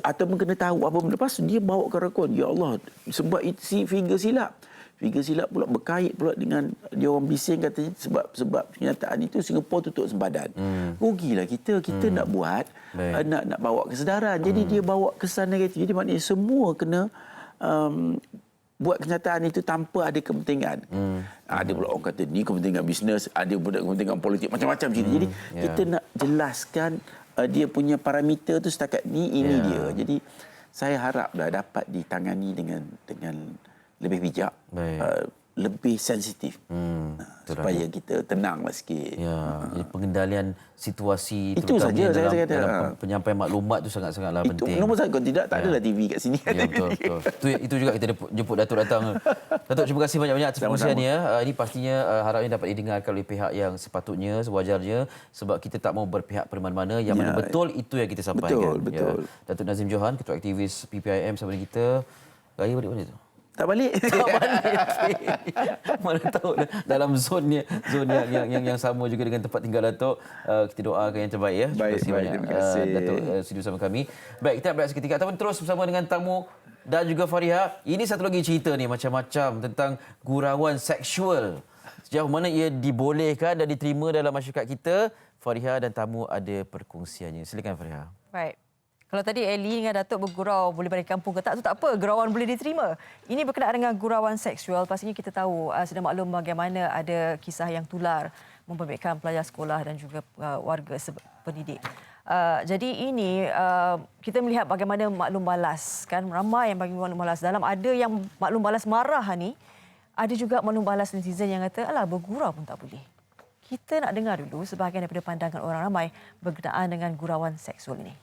Ataupun kena tahu apa benda. Lepas dia bawa ke rekod. Ya Allah, sebab si figure silap. Figure silap pula berkait pula dengan dia orang bising katanya sebab kenyataan itu Singapura tutup sempadan. Rugilah kita nak buat, nak bawa kesedaran. Jadi dia bawa kesan negatif. Jadi maknanya semua kena buat kenyataan itu tanpa ada kepentingan. Ada pula orang kata ni kepentingan bisnes, ada pula kepentingan politik, macam-macam cerita. Jadi kita nak jelaskan dia punya parameter tu setakat ni, ini dia. Jadi saya haraplah dapat ditangani dengan lebih bijak, lebih sensitif. Supaya kita tenanglah sikit. Jadi pengendalian situasi itu saja saya kata. Dalam penyampaian maklumat tu sangat-sangatlah penting. Itu nombor satu. Kalau tidak, tak adalah TV kat sini. Ya, betul. Itu juga kita jemput Datuk datang. Datuk, terima kasih banyak-banyak atas perkongsiannya ya. Ini pastinya harapnya dapat didengarkan oleh pihak yang sepatutnya, sewajarnya, sebab kita tak mau berpihak pada mana-mana. Yang mana betul, itu yang kita sampaikan. Betul. Datuk Nazim Johan, Ketua Aktivis PPIM sama kita. Raya balik mana tu? Tak balik. Mana tahu dalam zon yang sama juga dengan tempat tinggal Datuk. Kita doakan yang terbaik ya. Terima kasih banyak Datuk studio sama kami. Baik, kita berehat seketika ataupun terus bersama dengan tamu dan juga Fariha. Ini satu lagi cerita ni macam-macam tentang gurauan seksual. Sejauh mana ia dibolehkan dan diterima dalam masyarakat kita. Fariha dan tamu ada perkongsiannya. Silakan Fariha. Baik. Kalau tadi Ellie dengan Datuk bergurau boleh balik kampung ke tak, tu tak apa, gurauan boleh diterima. Ini berkenaan dengan gurauan seksual, pastinya kita tahu, sudah maklum bagaimana ada kisah yang tular membabitkan pelajar sekolah dan juga warga pendidik. Jadi ini kita melihat bagaimana maklum balas, kan ramai yang bagi maklum balas. Dalam ada yang maklum balas marah ni, ada juga maklum balas netizen yang kata, alah bergurau pun tak boleh. Kita nak dengar dulu sebahagian daripada pandangan orang ramai berkenaan dengan gurauan seksual ini.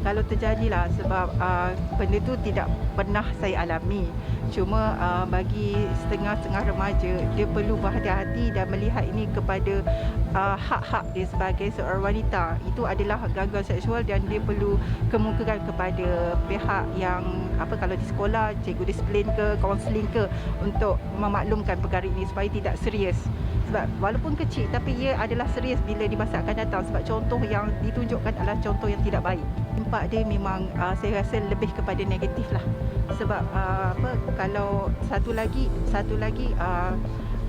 Kalau terjadilah sebab benda tu tidak pernah saya alami. Cuma bagi setengah-setengah remaja, dia perlu berhati-hati dan melihat ini kepada hak-hak dia sebagai seorang wanita. Itu adalah gangguan seksual dan dia perlu kemukakan kepada pihak yang kalau di sekolah, cikgu disiplin ke, kaunseling ke, untuk memaklumkan perkara ini supaya tidak serius. Sebab walaupun kecil tapi ia adalah serius bila di masa akan datang, sebab contoh yang ditunjukkan adalah contoh yang tidak baik. Impak dia memang saya rasa lebih kepada negatif lah. Sebab kalau satu lagi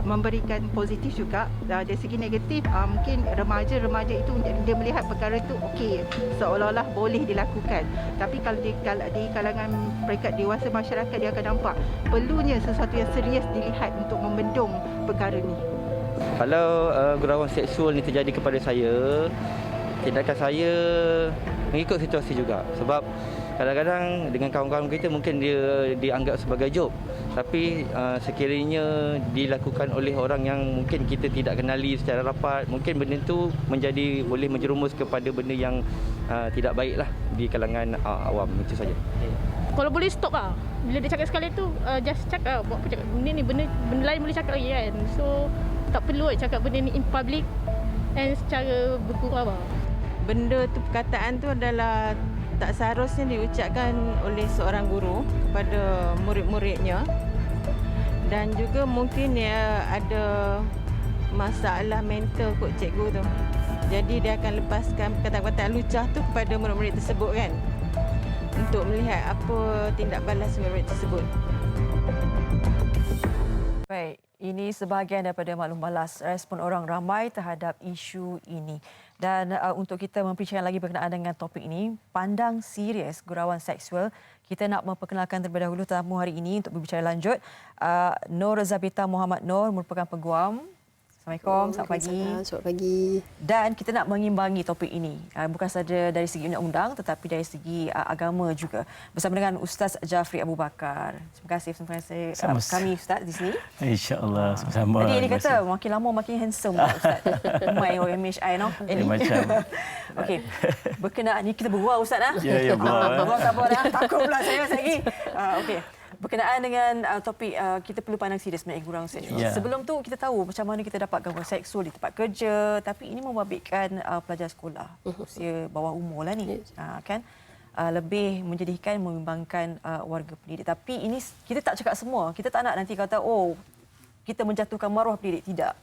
memberikan positif juga. Dari segi negatif, mungkin remaja-remaja itu dia melihat perkara itu okey, seolah-olah boleh dilakukan. Tapi kalau di kalangan peringkat dewasa masyarakat, dia akan nampak perlunya sesuatu yang serius dilihat untuk membendung perkara ini. Kalau gurauan seksual ni terjadi kepada saya, tindakan saya mengikut situasi juga. Sebab kadang-kadang dengan kawan-kawan kita mungkin dia dianggap sebagai job. Tapi sekiranya dilakukan oleh orang yang mungkin kita tidak kenali secara rapat, mungkin benda itu boleh menjerumus kepada benda yang tidak baiklah di kalangan awam. Itu saja. Kalau boleh stop lah. Bila dia cakap sekali tu, just cakap. Buat apa cakap benda lain boleh cakap lagi kan. So tak perlu cakap benda ni in public dan secara bergurau. Benda tu, perkataan tu adalah tak seharusnya diucapkan oleh seorang guru kepada murid-muridnya. Dan juga mungkin dia ada masalah mental kot cikgu tu. Jadi dia akan lepaskan perkataan-perkataan lucah tu kepada murid-murid tersebut kan. Untuk melihat apa tindak balas murid tersebut. Baik, ini sebahagian daripada maklum balas respon orang ramai terhadap isu ini. Dan untuk kita memperbincangkan lagi berkenaan dengan topik ini, pandang serius gurauan seksual, kita nak memperkenalkan terlebih dahulu tamu hari ini untuk berbicara lanjut. Nur Zabita Muhammad Nur merupakan peguam. Assalamualaikum, selamat pagi. Selamat pagi. Dan kita nak mengimbangi topik ini, bukan saja dari segi undang-undang tetapi dari segi agama juga. Bersama dengan Ustaz Jafri Abu Bakar. Terima kasih kami Ustaz di sini. InsyaAllah, sama-sama. Tadi Eli kata makin lama makin handsome Ustaz. Umai MHI no. Macam. Okey. Berkenaan ni kita bergurau Ustaz ah. Ya, bergurau sabar dah. Takut pula saya lagi. Okey. Berkenaan dengan topik kita perlu pandang serius mengenai gurauan seksual. Yeah. Sebelum tu kita tahu macam mana kita dapat gangguan seksual di tempat kerja, tapi ini membabitkan pelajar sekolah usia bawah umur lah ni. Kan lebih menjadikan membimbangkan warga pendidik. Tapi ini kita tak cakap semua. Kita tak nak nanti kata kita menjatuhkan maruah pendidik, tidak.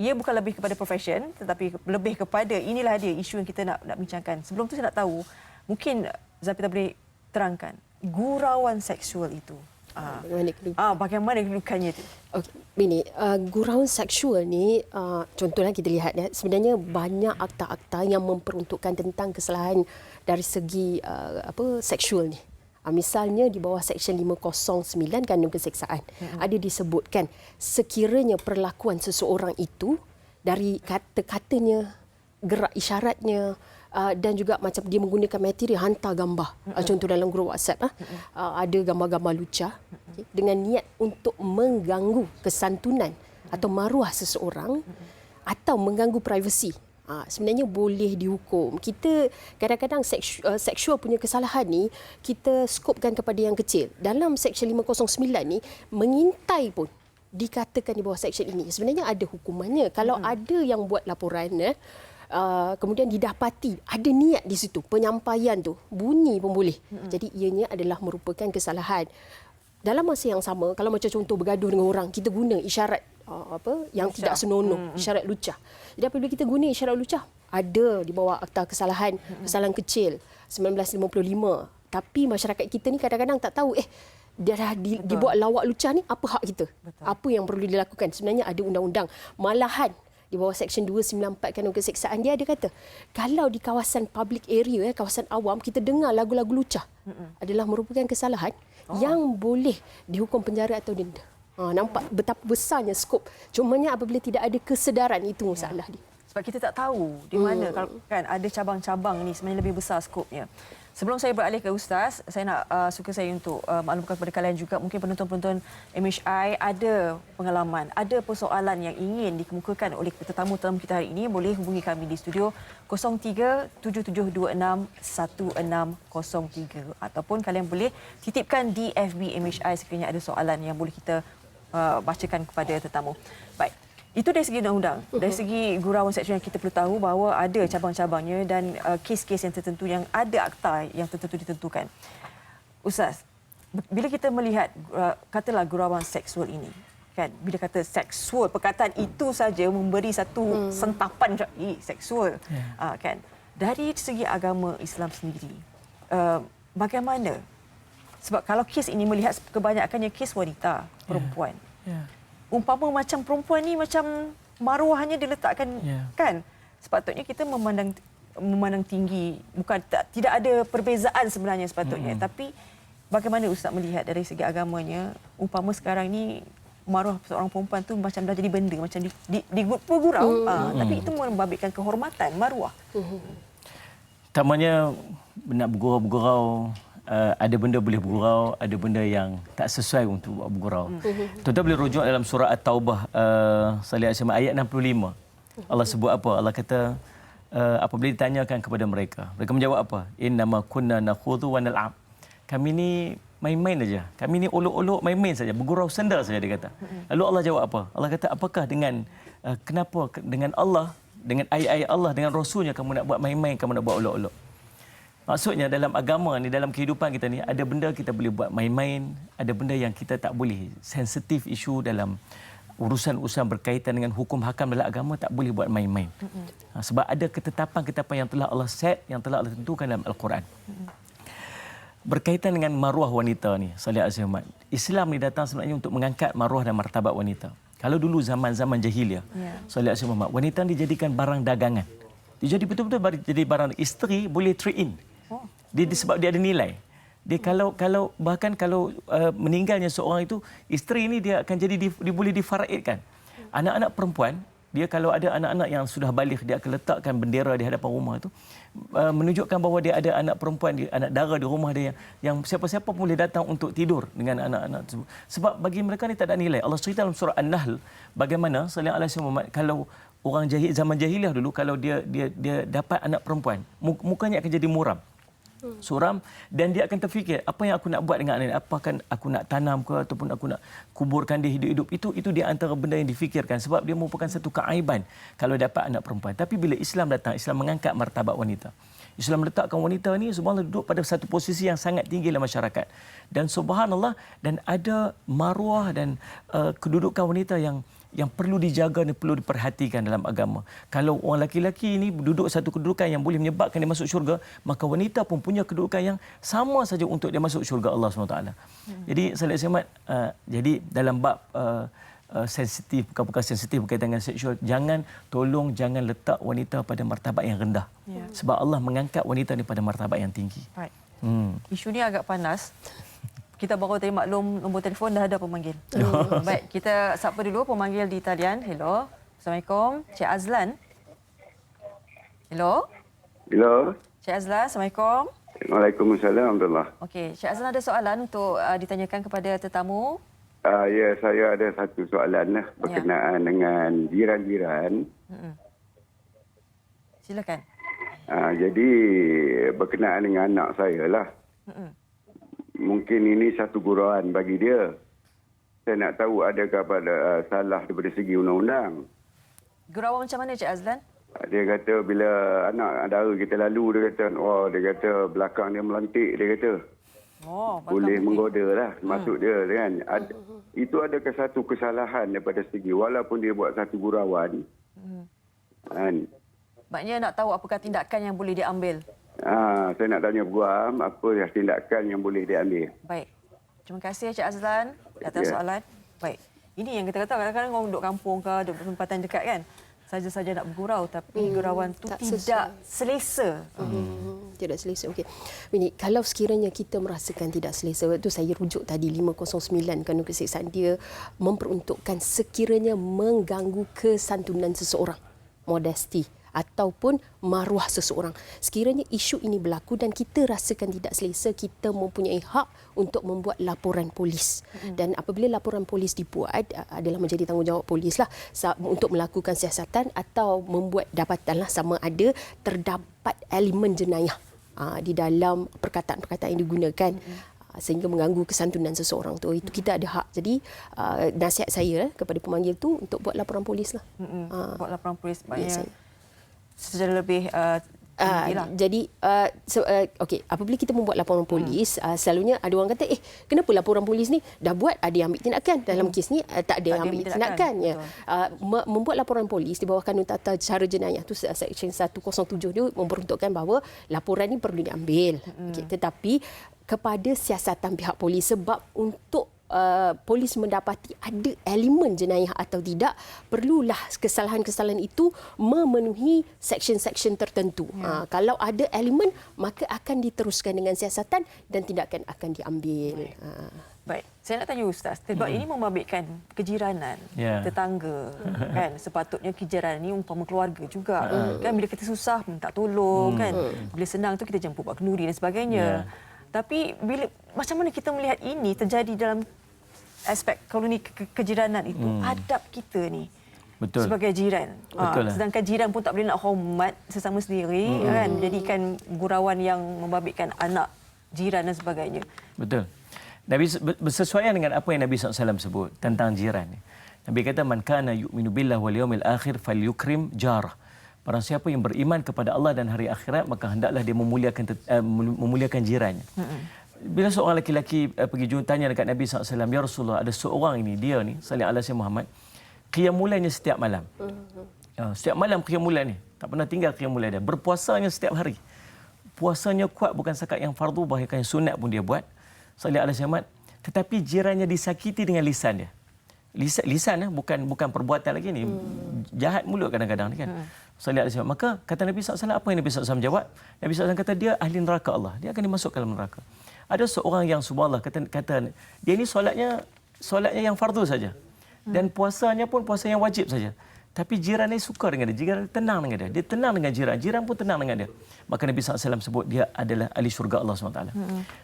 Ia bukan lebih kepada profession tetapi lebih kepada inilah dia isu yang kita nak bincangkan. Sebelum tu saya nak tahu, mungkin Zapita boleh terangkan gurauan seksual itu. Bagaimana kedudukannya itu? Begini, gurauan seksual ni, contohnya kita lihat ya, sebenarnya banyak akta-akta yang memperuntukkan tentang kesalahan dari segi seksual ni. Misalnya di bawah Seksyen 509 Kandung Keseksaan ada disebutkan sekiranya perlakuan seseorang itu dari kata-katanya, gerak isyaratnya, dan juga macam dia menggunakan materi hantar gambar. Contoh dalam grup WhatsApp ada gambar-gambar lucah dengan niat untuk mengganggu kesantunan atau maruah seseorang atau mengganggu privasi. Sebenarnya boleh dihukum. Kita kadang-kadang seksual punya kesalahan ni kita skopkan kepada yang kecil. Dalam Seksyen 509 ni mengintai pun dikatakan di bawah seksyen ini. Sebenarnya ada hukumannya. Kalau ada yang buat laporan kemudian didapati ada niat di situ, penyampaian tu bunyi pun boleh. Jadi ianya adalah merupakan kesalahan. Dalam masa yang sama, kalau macam contoh bergaduh dengan orang, kita guna isyarat yang lucah, tidak senonoh, isyarat lucah. Jadi apabila kita guna isyarat lucah, ada di bawah akta kesalahan kecil 1955. Tapi masyarakat kita ni kadang-kadang tak tahu dia dah dibuat lawak lucah ni, apa hak kita? Betul. Apa yang perlu dilakukan? Sebenarnya ada undang-undang. Malahan di bawah Seksyen 294 Kandung Keseksaan dia ada kata, kalau di kawasan public area, kawasan awam, kita dengar lagu-lagu lucah adalah merupakan kesalahan yang boleh dihukum penjara atau denda. Nampak betapa besarnya skop. Cumanya apabila tidak ada kesedaran, itu masalah dia. Sebab kita tak tahu di mana kalau kan ada cabang-cabang ni sebenarnya lebih besar skopnya. Sebelum saya beralih ke Ustaz, saya nak suka saya untuk maklumkan kepada kalian juga, mungkin penonton-penonton MHI ada pengalaman, ada persoalan yang ingin dikemukakan oleh tetamu-tetamu kita hari ini, boleh hubungi kami di studio 0377261603 ataupun kalian boleh titipkan di FB MHI sekiranya ada soalan yang boleh kita bacakan kepada tetamu. Baik. Itu dari segi undang-undang. Dari segi gurauan seksual yang kita perlu tahu bahawa ada cabang-cabangnya dan kes-kes yang tertentu yang ada akta yang tertentu ditentukan. Ustaz, bila kita melihat katalah gurauan seksual ini, kan, bila kata seksual, perkataan itu saja memberi satu sentapan seksual, kan. Dari segi agama Islam sendiri, bagaimana? Sebab kalau kes ini melihat kebanyakannya kes wanita, perempuan. Umpama macam perempuan ni macam maruahnya diletakkan, kan, sepatutnya kita memandang tinggi, bukan tidak ada perbezaan sebenarnya sepatutnya, tapi bagaimana Ustaz melihat dari segi agamanya, umpama sekarang ni maruah seorang perempuan tu macam dah jadi benda, macam digurau, tapi itu membabitkan kehormatan maruah. Pertamanya nak bergurau-gurau, ada benda boleh bergurau, ada benda yang tak sesuai untuk buat bergurau. Tuan-tuan boleh rujuk dalam surah At-Taubah ayat 65. Allah sebut apa? Allah kata apabila ditanyakan kepada mereka menjawab apa? Innama kunna nakhudhu wa nal'ab. Kami ni main-main saja. Kami ni olok-olok main-main saja, bergurau senda saja, dia kata. Lalu Allah jawab apa? Allah kata, apakah dengan kenapa dengan Allah, dengan ayat-ayat Allah, dengan Rasulnya kamu nak buat main-main, kamu nak buat olok-olok? Maksudnya dalam agama ni, dalam kehidupan kita ni, ada benda kita boleh buat main-main, ada benda yang kita tak boleh. Sensitif isu dalam urusan-urusan berkaitan dengan hukum hakam dalam agama tak boleh buat main-main. Sebab ada ketetapan-ketetapan yang telah Allah set, yang telah Allah tentukan dalam Al-Quran. Berkaitan dengan maruah wanita ni, Salih Azimad, Islam ni datang sebenarnya untuk mengangkat maruah dan martabat wanita. Kalau dulu zaman-zaman jahiliah, Salih Azimad, wanita dijadikan barang dagangan. Dia jadi betul-betul jadi barang, isteri boleh trade in. Dia sebab dia ada nilai. Dia kalau meninggalnya seorang itu, isteri ini dia akan jadi dia boleh difaraidkan. Anak-anak perempuan, dia kalau ada anak-anak yang sudah balik, dia akan letakkan bendera di hadapan rumah itu, menunjukkan bahawa dia ada anak perempuan, anak dara di rumah dia yang siapa-siapa boleh datang untuk tidur dengan anak-anak tersebut. Sebab bagi mereka ni tak ada nilai. Allah cerita dalam surah An-Nahl bagaimana sallallahu alaihi wasallam, kalau orang zaman jahiliah dulu, kalau dia dapat anak perempuan, mukanya akan jadi muram. Suram, dan dia akan terfikir, apa yang aku nak buat dengan anak ini? Apakah aku nak tanam ke ataupun aku nak kuburkan dia hidup-hidup? Itu dia antara benda yang difikirkan, sebab dia merupakan satu keaiban kalau dapat anak perempuan. Tapi bila Islam datang, Islam mengangkat martabat wanita. Islam meletakkan wanita ni subhanallah duduk pada satu posisi yang sangat tinggi dalam masyarakat. Dan subhanallah, dan ada maruah dan kedudukan wanita yang yang perlu dijaga dan perlu diperhatikan dalam agama. Kalau orang lelaki ini duduk satu kedudukan yang boleh menyebabkan dia masuk syurga, maka wanita pun punya kedudukan yang sama saja untuk dia masuk syurga Allah SWT. Jadi Salih Ahmad, jadi dalam bab sensitif, bukan sensitif berkaitan dengan seksual, jangan letak wanita pada martabat yang rendah. Sebab Allah mengangkat wanita ni pada martabat yang tinggi. Right. Isu ni agak panas. Kita baru tadi maklum nombor telefon dah ada pemanggil. Baik, kita sapa dulu pemanggil di talian. Hello. Assalamualaikum. Cik Azlan. Hello. Hello. Cik Azlan, Assalamualaikum. Waalaikumsalam warahmatullahi. Okey, Cik Azlan ada soalan untuk ditanyakan kepada tetamu. Ya, saya ada satu soalan berkenaan dengan jiran-jiran. Silakan. Jadi berkenaan dengan anak saya lah. Mungkin ini satu gurauan bagi dia. Saya nak tahu adakah pada salah daripada segi undang-undang. Gurauan macam mana Cik Azlan? Dia kata bila anak dara kita lalu, dia kata belakang dia melantik, dia kata. Boleh menggoda lah, masuk dia kan. Itu adakah satu kesalahan daripada segi walaupun dia buat satu gurauan. Kan? Maknanya nak tahu apakah tindakan yang boleh diambil. Saya nak tanya Guam, apa tindakan yang boleh diambil? Baik. Terima kasih Cik Azlan atas soalan. Baik. Ini yang kita kata kadang-kadang orang duduk kampung ke, duduk tempatan dekat kan. Saja-saja nak bergurau tapi gurauan tu tidak selesa. Tidak selesa. Okey. Ini kalau sekiranya kita merasakan tidak selesa, itu saya rujuk tadi 509 kanun keseksaan, dia memperuntukkan sekiranya mengganggu kesantunan seseorang, modesti ataupun maruah seseorang. Sekiranya isu ini berlaku dan kita rasakan tidak selesa, kita mempunyai hak untuk membuat laporan polis. Dan apabila laporan polis dibuat, adalah menjadi tanggungjawab polis lah untuk melakukan siasatan atau membuat dapatanlah sama ada terdapat elemen jenayah di dalam perkataan-perkataan yang digunakan sehingga mengganggu kesantunan seseorang tu. Itu kita ada hak. Jadi nasihat saya kepada pemanggil tu untuk buat laporan polis lah. Buat laporan polis maknanya secara lebih jadi okey, apabila kita membuat laporan polis, selalunya ada orang kata kenapa laporan polis ni dah buat, ada yang ambil tindakan. Dalam kes ni tak ada yang ambil tindakan. Membuat laporan polis di bawah kanun tata cara jenayah tu section 107 dia memperuntukkan bahawa laporan ni perlu diambil. Tetapi kepada siasatan pihak polis, sebab untuk polis mendapati ada elemen jenayah atau tidak, perlulah kesalahan-kesalahan itu memenuhi seksyen-seksyen tertentu. Kalau ada elemen, maka akan diteruskan dengan siasatan dan tindakan akan diambil. Baik, saya nak tanya Ustaz, sebab ini membabitkan kejiranan, tetangga kan. Sepatutnya kejiranan ini umpama keluarga juga. Kan bila kita susah minta tolong kan. Bila senang tu kita jemput Pak Kenduri dan sebagainya. Tapi bila macam mana kita melihat ini terjadi dalam aspek koloni kejiranan itu, adab kita ni sebagai jiran. Sedangkan jiran pun tak boleh nak hormat sesama sendiri kan, menjadikan gurauan yang membabitkan anak jiran dan sebagainya. Betul. Nabi bersesuaian dengan apa yang Nabi SAW sebut tentang jiran. Nabi kata man kana yu'minu billahi wal yawmil akhir falyukrim jarah. Barang siapa yang beriman kepada Allah dan hari akhirat, maka hendaklah dia memuliakan jirannya. Bila seorang lelaki pergi tanya dekat Nabi SAW, ya Rasulullah, ada seorang ini, dia ni, sallallahu alaihi wasallam Muhammad, qiyamulainya setiap malam. Setiap malam qiyamulain ni, tak pernah tinggal qiyamulain dia. Berpuasanya setiap hari. Puasanya kuat, bukan sekat yang fardu, bahkan yang sunat pun dia buat. Sallallahu alaihi wasallam, tetapi jirannya disakiti dengan lisan dia. Lisan bukan perbuatan lagi ni. Jahat mulut kadang-kadang ni kan. Sallallahu alaihi wasallam. Maka kata Nabi SAW, apa yang Nabi SAW jawab? Nabi SAW kata dia ahli neraka Allah. Dia akan dimasukkan dalam neraka. Ada seorang yang subhanallah kata dia ni solatnya yang fardu saja. Dan puasanya pun puasa yang wajib saja. Tapi jiran ni suka dengan dia, jiran tenang dengan dia. Dia tenang dengan jiran pun tenang dengan dia. Maka Nabi SAW sebut dia adalah ahli syurga Allah SWT.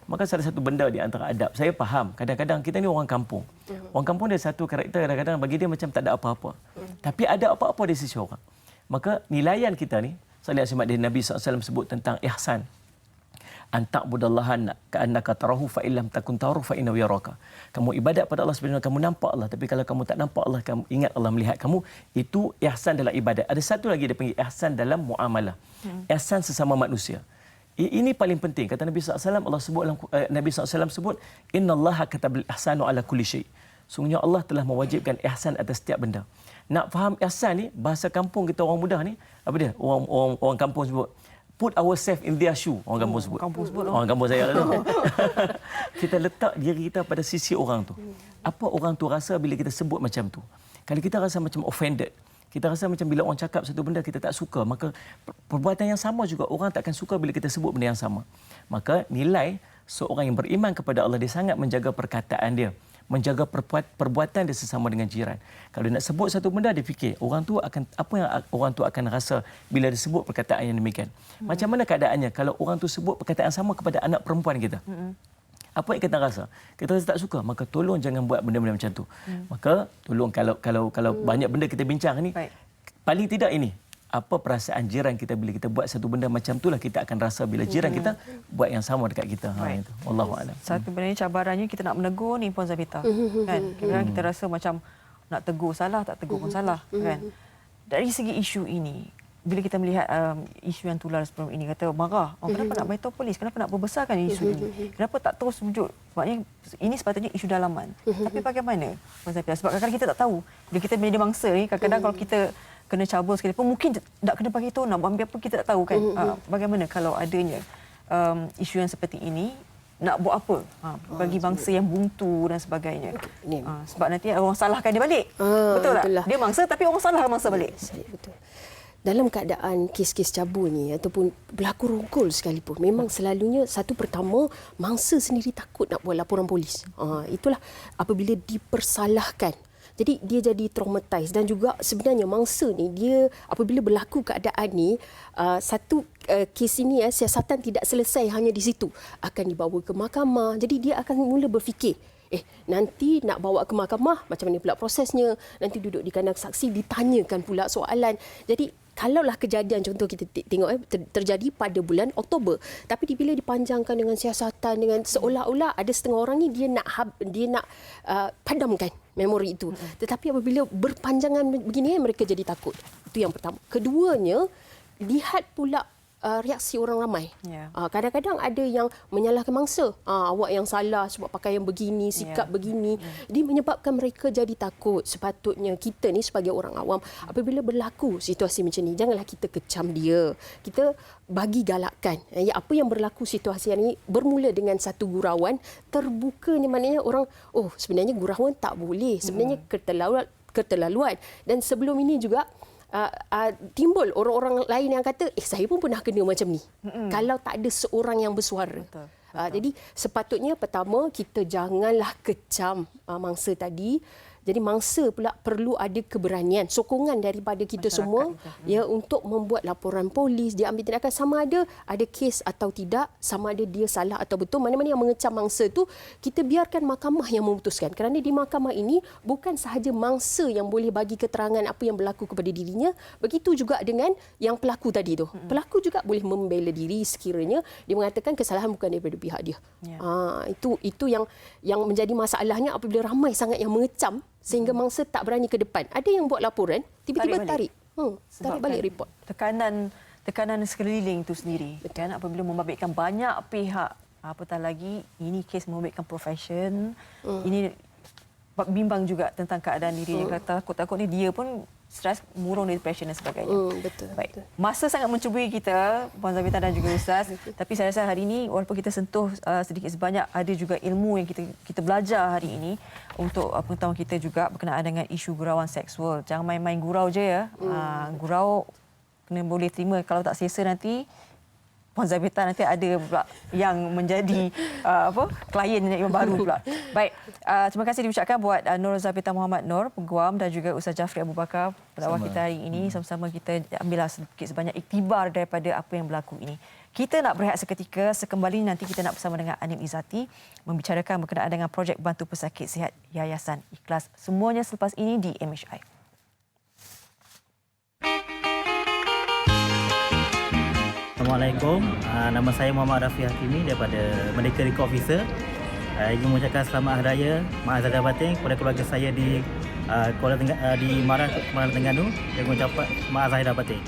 Maka salah satu benda di antara adab, saya faham kadang-kadang kita ni orang kampung. Orang kampung dia satu karakter, kadang-kadang bagi dia macam tak ada apa-apa. Tapi ada apa-apa di sisi orang. Maka nilaian kita ni, sallallahu alaihi wasallam, Nabi SAW sebut tentang ihsan. Antak budallahan ka'annaka tarahu fa illam takun tarahu fa innahu yaraka. Kamu ibadat pada Allah sebenarnya kamu nampak Allah, tapi kalau kamu tak nampak Allah, kamu ingat Allah melihat kamu. Itu ihsan dalam ibadat. Ada satu lagi dia panggil ihsan dalam muamalah. Ihsan sesama manusia. Ini paling penting. Kata Nabi SAW, Allah sebut Nabi SAW sebut innallaha katabal ihsanu ala kulli syai. sungguhnya Allah telah mewajibkan ihsan atas setiap benda. Nak faham ihsan ni, bahasa kampung kita orang mudah ni, apa dia? Orang kampung sebut, put ourselves in their shoe. Orang kampung sebut. Orang kampung saya lah tu. Kita letak diri kita pada sisi orang tu. Apa orang tu rasa bila kita sebut macam tu? Kalau kita rasa macam offended, kita rasa macam bila orang cakap satu benda kita tak suka, maka perbuatan yang sama juga orang tak akan suka bila kita sebut benda yang sama. Maka nilai seorang yang beriman kepada Allah, dia sangat menjaga perkataan dia, menjaga perbuatan dia sesama dengan jiran. Kalau nak sebut satu benda, dia fikir orang tu akan apa yang orang tu akan rasa bila dia sebut perkataan yang demikian. Macam mana keadaannya kalau orang tu sebut perkataan sama kepada anak perempuan kita? Apa yang kita rasa? Kita rasa tak suka, maka tolong jangan buat benda-benda macam tu. Maka tolong kalau banyak benda kita bincang ni, paling tidak ini, apa perasaan jiran kita bila kita buat satu benda macam itulah kita akan rasa bila jiran kita buat yang sama dekat kita. Itu. Wallahu a'lam. Satu benda cabarannya kita nak menegur ni Puan Zabita. Kan? Kadang-kadang kita rasa macam nak tegur salah, tak tegur pun salah, kan? Dari segi isu ini, bila kita melihat isu yang tular sebelum ini, kata marah, kenapa nak beritahu polis, kenapa nak membesarkan isu ini, kenapa tak terus wujud, maknanya ini sepatutnya isu dalaman. Tapi bagaimana Puan Zabita? Sebab kadang-kadang kita tak tahu, bila kita menjadi mangsa ni, kadang-kadang kalau kita kena cabul sekalipun, mungkin tak kena bagi tahu, nak ambil apa kita tak tahu, kan? Bagaimana kalau adanya isu yang seperti ini, nak buat apa bagi bangsa yang buntu dan sebagainya? Sebab nanti orang salahkan dia balik. Betul tak? Dia mangsa tapi orang salahkan mangsa balik. Betul. Dalam keadaan kes-kes cabul ni ataupun berlaku rogol sekalipun, memang selalunya satu pertama, mangsa sendiri takut nak buat laporan polis. Itulah apabila dipersalahkan. Jadi dia jadi traumatized, dan juga sebenarnya mangsa ni, dia apabila berlaku keadaan ni, satu kes ini siasatan tidak selesai hanya di situ, akan dibawa ke mahkamah. Jadi dia akan mula berfikir, nanti nak bawa ke mahkamah, macam mana pula prosesnya, nanti duduk di kandang saksi, ditanyakan pula soalan. Jadi kalaulah kejadian, contoh kita tengok terjadi pada bulan Oktober, tapi bila dipanjangkan dengan siasatan, dengan seolah-olah ada setengah orang ni dia nak padamkan memori itu. Tetapi apabila berpanjangan begini, mereka jadi takut. Itu yang pertama. Keduanya, lihat pula reaksi orang ramai. Kadang-kadang ada yang menyalahkan mangsa. Awak yang salah sebab pakaian begini, sikap begini. Jadi menyebabkan mereka jadi takut. Sepatutnya kita ni sebagai orang awam, apabila berlaku situasi macam ni, janganlah kita kecam dia. Kita bagi galakkan. Apa yang berlaku situasi ini bermula dengan satu gurauan, terbukanya maknanya orang, sebenarnya gurauan tak boleh. Sebenarnya keterlaluan. Dan sebelum ini juga, timbul orang-orang lain yang kata, saya pun pernah kena macam ni. Kalau tak ada seorang yang bersuara. Betul. Jadi sepatutnya pertama, kita janganlah kecam mangsa tadi. Jadi mangsa pula perlu ada keberanian, sokongan daripada kita semua untuk membuat laporan polis, dia ambil tindakan, sama ada kes atau tidak, sama ada dia salah atau betul. Mana-mana yang mengecam mangsa tu, kita biarkan mahkamah yang memutuskan. Kerana di mahkamah ini bukan sahaja mangsa yang boleh bagi keterangan apa yang berlaku kepada dirinya, begitu juga dengan yang pelaku tadi tu. Pelaku juga boleh membela diri sekiranya dia mengatakan kesalahan bukan daripada pihak dia. Itu yang menjadi masalahnya apabila ramai sangat yang mengecam, sehingga mangsa tak berani ke depan. Ada yang buat laporan, tiba-tiba tarik balik report. Tekanan sekeliling itu sendiri, kan, apabila membabitkan banyak pihak, apatah lagi ini kes membabitkan profesion, ini bimbang juga tentang keadaan dirinya. Takut-takut ni dia pun stres, murung depression dan sebagainya. Betul. Baik. Masa sangat mencuburi kita, Puan Zabita dan juga Ustaz. Tapi saya rasa hari ini, walaupun kita sentuh sedikit sebanyak, ada juga ilmu yang kita belajar hari ini untuk pengetahuan kita juga berkenaan dengan isu gurauan seksual. Jangan main-main gurau je ya. Gurau kena boleh terima. Kalau tak selesa nanti, Puan Zabita nanti ada pula yang menjadi klien yang baru pula. Baik, terima kasih diucapkan buat Nur Zabita Muhammad Nur, Peguam, dan juga Ustaz Jafri Abu Bakar, pendakwah kita hari ini. Sama-sama kita ambillah sedikit sebanyak iktibar daripada apa yang berlaku ini. Kita nak berehat seketika, sekembali nanti kita nak bersama dengan Anim Izzati membicarakan berkenaan dengan projek bantu pesakit sihat Yayasan Ikhlas. Semuanya selepas ini di MHI. Assalamualaikum, nama saya Muhammad Rafi Hakimi daripada Medical Record Officer. Ingin mengucapkan selamat Hari Raya Mak Zahir dan Batin kepada keluarga saya di Marang Terengganu. Ingin mengucapkan Mak Zahir dan Batin.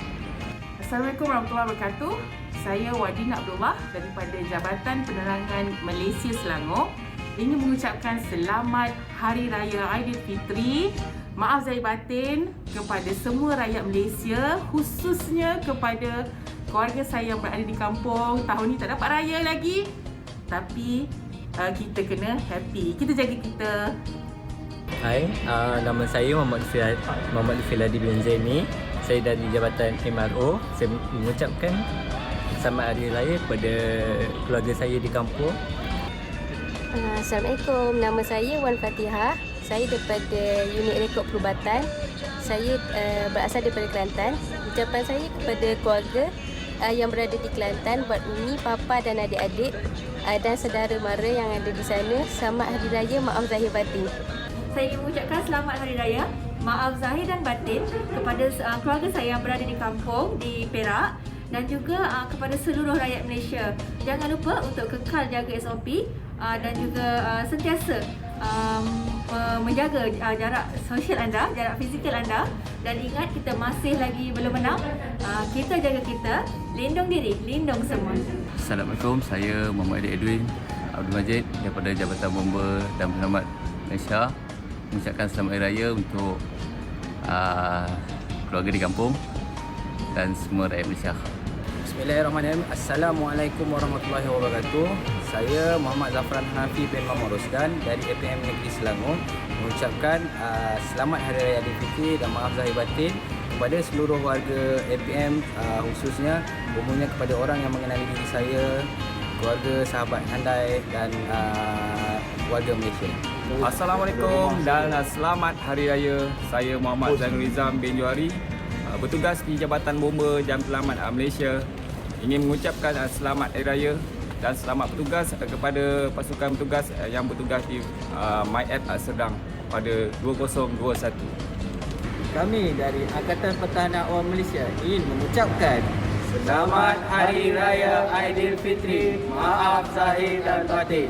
Assalamualaikum warahmatullahi wabarakatuh. Saya Wadina Abdullah daripada Jabatan Penerangan Malaysia Selangor ingin mengucapkan selamat Hari Raya Aidilfitri. Maaf zahir batin kepada semua rakyat Malaysia, khususnya kepada keluarga saya yang berada di kampung. Tahun ni tak dapat raya lagi, tapi kita kena happy. Kita jaga kita. Hai, nama saya Muhammad Lutfi Hadi bin Zaini. Saya dari Jabatan MRO. Saya mengucapkan selamat Hari Raya kepada keluarga saya di kampung. Assalamualaikum, nama saya Wan Fatihah. Saya daripada Unit Rekod Perubatan. Saya berasal daripada Kelantan. Ucapan saya kepada keluarga yang berada di Kelantan, buat Umi, Papa dan adik-adik dan saudara mara yang ada di sana, selamat Hari Raya, maaf zahir batin. Saya ingin mengucapkan selamat Hari Raya, maaf zahir dan batin kepada keluarga saya yang berada di kampung di Perak dan juga kepada seluruh rakyat Malaysia. Jangan lupa untuk kekal jaga SOP dan juga sentiasa menjaga jarak sosial anda, jarak fizikal anda, dan ingat kita masih lagi belum menang. Kita jaga kita, lindung diri, lindung semua. Assalamualaikum, saya Muhammad Edwin Abdul Majid daripada Jabatan Bomba dan Penyelamat Malaysia. Mengucapkan selamat Hari Raya untuk keluarga di kampung dan semua rakyat Malaysia. Bismillahirrahmanirrahim. Assalamualaikum warahmatullahi wabarakatuh. Saya Muhammad Zafran Hanafi bin Muhammad Rosdan dari APM Negeri Selangor mengucapkan selamat Hari Raya Aidilfitri dan maaf zahir batin kepada seluruh warga APM, khususnya umumnya kepada orang yang mengenali diri saya, keluarga, sahabat handai dan warga Malaysia. Assalamualaikum dan selamat Hari Raya. Saya Muhammad Zainul Nizam bin Johari, bertugas di Jabatan Bomba Jam Selamat Malaysia. Ingin mengucapkan selamat Hari Raya dan selamat bertugas kepada pasukan bertugas yang bertugas di MIAT Serdang pada 2021. Kami dari Angkatan Pertahanan Awam Malaysia ingin mengucapkan selamat Hari Raya Aidilfitri, maaf zahir dan batin.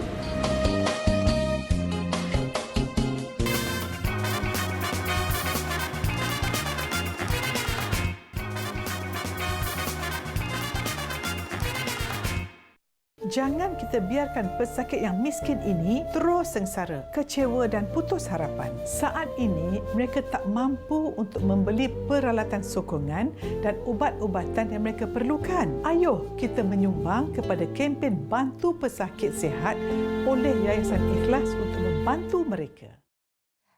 Jangan kita biarkan pesakit yang miskin ini terus sengsara, kecewa dan putus harapan. Saat ini, mereka tak mampu untuk membeli peralatan sokongan dan ubat-ubatan yang mereka perlukan. Ayo kita menyumbang kepada kempen Bantu Pesakit Sihat oleh Yayasan Ikhlas untuk membantu mereka.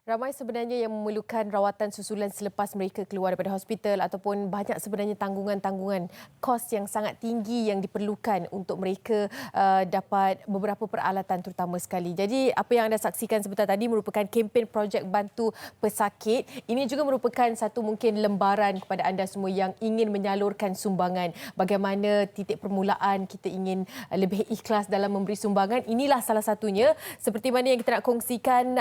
Ramai sebenarnya yang memerlukan rawatan susulan selepas mereka keluar daripada hospital ataupun banyak sebenarnya tanggungan-tanggungan kos yang sangat tinggi yang diperlukan untuk mereka dapat beberapa peralatan terutama sekali. Jadi apa yang anda saksikan sebentar tadi merupakan kempen projek Bantu Pesakit. Ini juga merupakan satu mungkin lembaran kepada anda semua yang ingin menyalurkan sumbangan. Bagaimana titik permulaan kita ingin lebih ikhlas dalam memberi sumbangan. Inilah salah satunya. Seperti mana yang kita nak kongsikan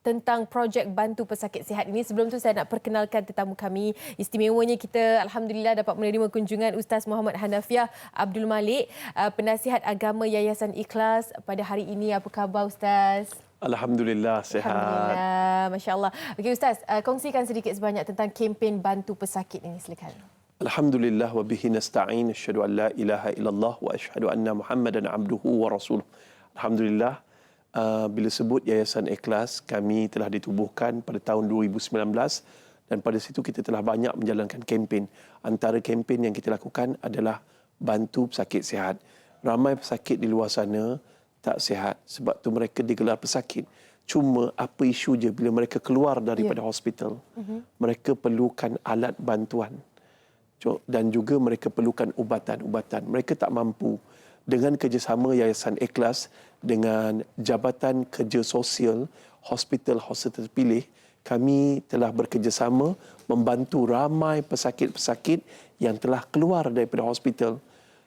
tentang projek Bantu Pesakit Sihat ini. Sebelum tu saya nak perkenalkan tetamu kami. Istimewanya kita alhamdulillah dapat menerima kunjungan Ustaz Muhammad Hanafiah Abdul Malik, penasihat agama Yayasan Ikhlas pada hari ini. Apa khabar Ustaz? Alhamdulillah, sihat. Alhamdulillah, masya-Allah. Okey Ustaz, kongsikan sedikit sebanyak tentang kempen Bantu Pesakit ini, silakan. Alhamdulillah wa bihi nasta'in, asyhadu an la ilaha illallah wa asyhadu anna Muhammadan abduhu wa rasuluh. Alhamdulillah. Bila sebut Yayasan Ikhlas, kami telah ditubuhkan pada tahun 2019 dan pada situ kita telah banyak menjalankan kempen. Antara kempen yang kita lakukan adalah Bantu Pesakit Sihat. Ramai pesakit di luar sana tak sihat, sebab tu mereka digelar pesakit. Cuma apa isu je bila mereka keluar daripada hospital, mereka perlukan alat bantuan dan juga mereka perlukan ubatan-ubatan. Mereka tak mampu. Dengan kerjasama Yayasan Ikhlas dengan Jabatan Kerja Sosial hospital-hospital terpilih, kami telah bekerjasama membantu ramai pesakit-pesakit yang telah keluar daripada hospital.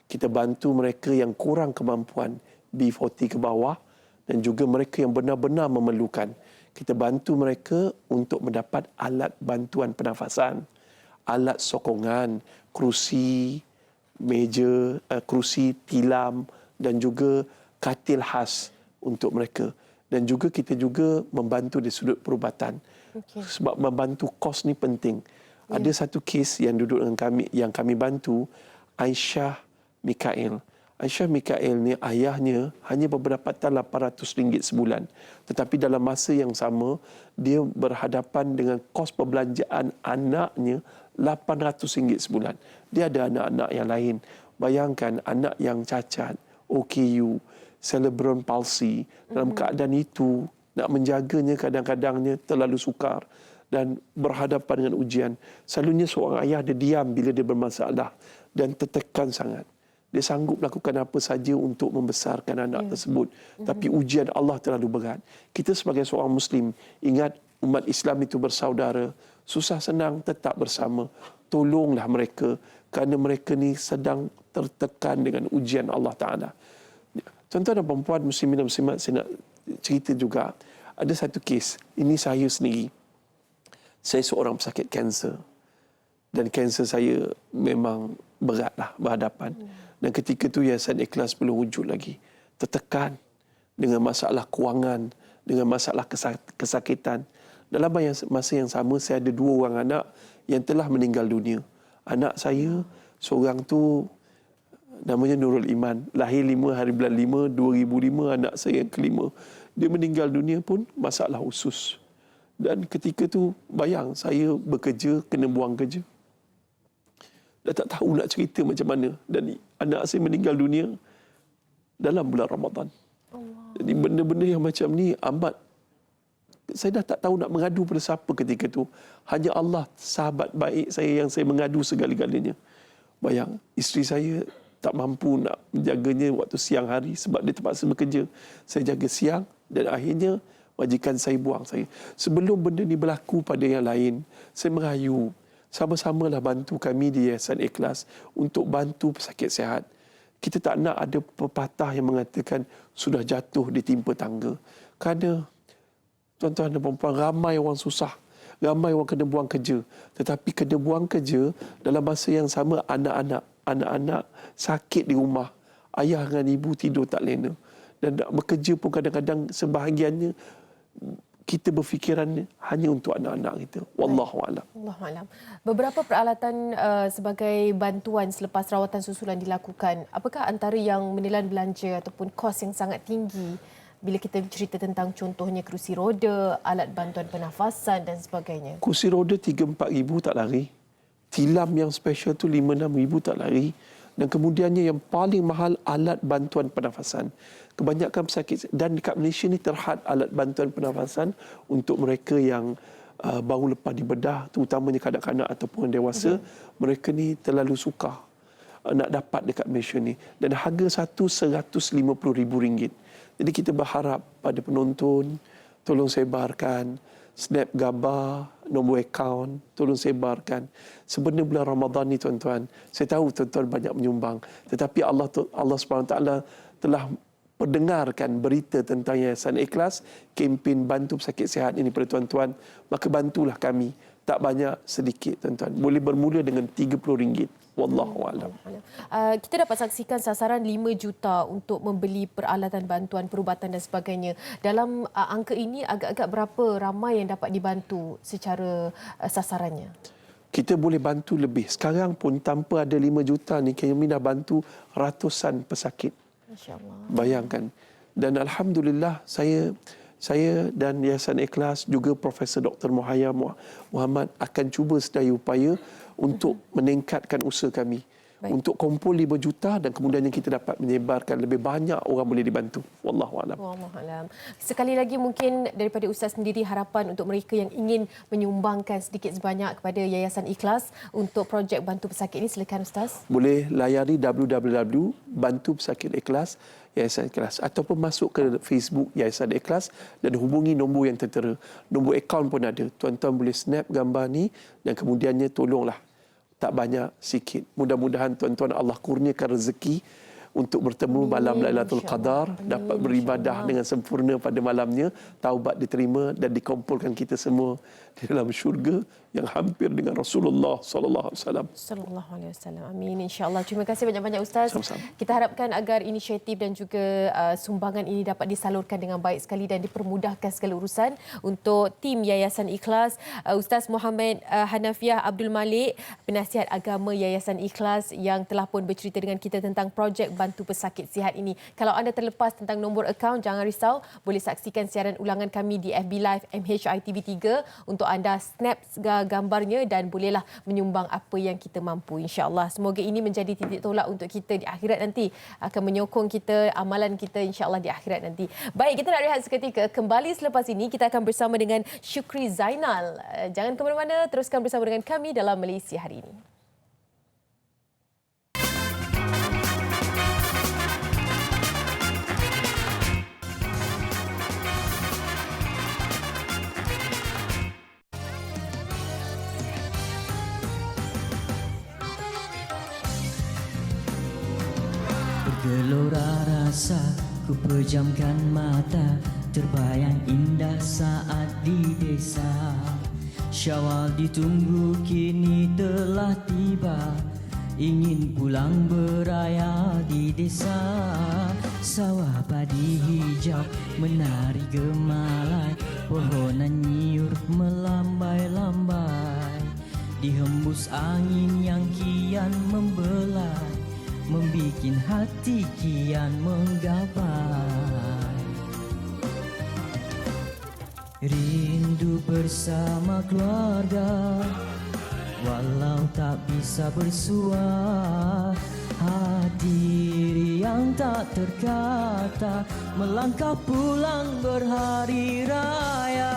Kita bantu mereka yang kurang kemampuan, B40 ke bawah, dan juga mereka yang benar-benar memerlukan. Kita bantu mereka untuk mendapat alat bantuan pernafasan, alat sokongan, kerusi, meja, kerusi tilam dan juga katil khas untuk mereka. Dan juga kita juga membantu di sudut perubatan. Sebab membantu kos ni penting. Ada satu kes yang duduk dengan kami, yang kami bantu, Aisyah Mikael. Aisyah Mikael ni ayahnya hanya berpendapatan RM800 sebulan. Tetapi dalam masa yang sama, dia berhadapan dengan kos perbelanjaan anaknya RM800 sebulan. Dia ada anak-anak yang lain. Bayangkan anak yang cacat, OKU, cerebral palsy. Dalam keadaan itu, nak menjaganya kadang-kadangnya terlalu sukar dan berhadapan dengan ujian. Selalunya seorang ayah dia diam bila dia bermasalah dan tertekan sangat. Dia sanggup melakukan apa saja untuk membesarkan anak tersebut. Tapi ujian Allah terlalu berat. Kita sebagai seorang Muslim, ingat umat Islam itu bersaudara. Susah senang tetap bersama. Tolonglah mereka kerana mereka ni sedang tertekan dengan ujian Allah Ta'ala. Tuan-tuan dan perempuan, muslimin dan muslimat, saya nak cerita juga. Ada satu kes, ini saya sendiri. Saya seorang pesakit kanser. Dan kanser saya memang beratlah berhadapan. Dan ketika itu Yayasan Ikhlas belum wujud lagi. Tertekan dengan masalah kewangan, dengan masalah kesakitan. Dalam masa yang sama, saya ada 2 orang anak yang telah meninggal dunia. Anak saya, seorang tu namanya Nurul Iman. Lahir 5 hari bulan 5, 2005, anak saya yang kelima. Dia meninggal dunia pun masalah usus. Dan ketika tu, bayang saya bekerja, kena buang kerja. Dah tak tahu nak cerita macam mana. Dan anak saya meninggal dunia dalam bulan Ramadan. Jadi benda-benda yang macam ni amat, saya dah tak tahu nak mengadu pada siapa ketika tu. Hanya Allah, sahabat baik saya yang saya mengadu segala-galanya. Bayang, isteri saya tak mampu nak menjaganya waktu siang hari sebab dia terpaksa bekerja. Saya jaga siang dan akhirnya majikan saya buang saya. Sebelum benda ni berlaku pada yang lain, saya merayu, sama-samalah bantu kami di Yayasan Ikhlas untuk bantu pesakit sihat. Kita tak nak ada pepatah yang mengatakan sudah jatuh ditimpa tangga. Kerana tuan-tuan dan perempuan, ramai orang susah. Ramai orang kena buang kerja. Tetapi kena buang kerja dalam masa yang sama anak-anak sakit di rumah. Ayah dengan ibu tidur tak lena. Dan nak bekerja pun kadang-kadang sebahagiannya kita berfikiran hanya untuk anak-anak kita. Wallahualam. Wallahualam. Beberapa peralatan sebagai bantuan selepas rawatan susulan dilakukan. Apakah antara yang menelan belanja ataupun kos yang sangat tinggi bila kita cerita tentang contohnya kerusi roda, alat bantuan pernafasan dan sebagainya? Kursi roda 3-4 ribu tak lari. Tilam yang special tu 5-6 ribu tak lari. Dan kemudiannya yang paling mahal alat bantuan pernafasan. Kebanyakan pesakit, dan dekat Malaysia ni terhad alat bantuan pernafasan untuk mereka yang baru lepas dibedah, terutamanya kanak-kanak ataupun dewasa. Mereka ni terlalu sukar nak dapat dekat Malaysia ni. Dan harga satu RM150,000. Jadi kita berharap pada penonton, tolong sebarkan snap gambar, nombor akaun, tolong sebarkan. Sebenarnya bulan Ramadan ni tuan-tuan, saya tahu tuan-tuan banyak menyumbang, tetapi Allah SWT telah mendengarkan berita tentang Yayasan Ikhlas, kempen bantu pesakit sihat ini pada tuan-tuan, maka bantulah kami. Tak banyak, sedikit tuan-tuan. Boleh bermula dengan RM30. Wallahualam. Kita dapat saksikan sasaran 5 juta untuk membeli peralatan bantuan perubatan dan sebagainya. Dalam angka ini agak-agak berapa ramai yang dapat dibantu secara sasarannya? Kita boleh bantu lebih. Sekarang pun tanpa ada 5 juta ni, kami dah bantu ratusan pesakit. Masya-Allah. Bayangkan. Dan alhamdulillah saya dan Yayasan Ikhlas juga Profesor Dr. Muhayya Muhammad akan cuba sedaya upaya untuk meningkatkan usaha kami. Baik. Untuk kumpul 5 juta dan kemudiannya kita dapat menyebarkan lebih banyak orang boleh dibantu. Wallahualam. Wallahualam. Sekali lagi mungkin daripada Ustaz sendiri harapan untuk mereka yang ingin menyumbangkan sedikit sebanyak kepada Yayasan Ikhlas untuk projek bantu pesakit ini, silakan Ustaz. Boleh layari www.bantupesakitikhlas Yayasan Ikhlas ataupun masuk ke Facebook Yayasan Ikhlas dan hubungi nombor yang tertera. Nombor akaun pun ada. Tuan-tuan boleh snap gambar ni dan kemudiannya tolonglah. Tak banyak, sikit. Mudah-mudahan tuan-tuan Allah kurniakan rezeki untuk bertemu malam Lailatul Qadar, dapat beribadah dengan sempurna pada malamnya, taubat diterima dan dikumpulkan kita semua di dalam syurga yang hampir dengan Rasulullah sallallahu alaihi wasallam. Sallallahu alaihi wasallam. Amin, insya-Allah. Terima kasih banyak-banyak Ustaz. Sama-sama. Kita harapkan agar inisiatif dan juga sumbangan ini dapat disalurkan dengan baik sekali dan dipermudahkan segala urusan untuk tim Yayasan Ikhlas. Ustaz Muhammad Hanafiah Abdul Malik, penasihat agama Yayasan Ikhlas yang telah pun bercerita dengan kita tentang projek bantu pesakit sihat ini. Kalau anda terlepas tentang nombor akaun, jangan risau. Boleh saksikan siaran ulangan kami di FB Live MHITV3 untuk anda snap gambarnya dan bolehlah menyumbang apa yang kita mampu, insya-Allah. Semoga ini menjadi titik tolak untuk kita di akhirat nanti, akan menyokong kita, amalan kita insya-Allah di akhirat nanti. Baik, kita nak rehat seketika. Kembali selepas ini kita akan bersama dengan Syukri Zainal. Jangan ke mana-mana, teruskan bersama dengan kami dalam Malaysia Hari Ini. Bergelora rasa, ku pejamkan mata, terbayang indah saat di desa. Syawal ditunggu kini telah tiba, ingin pulang beraya di desa. Sawah padi hijau menari gemalai, pohonan nyiur melambai-lambai. Dihembus angin yang kian membelai, membikin hati kian menggapai. Rindu bersama keluarga, walau tak bisa bersua. Hati yang tak terkata, melangkah pulang berhari raya.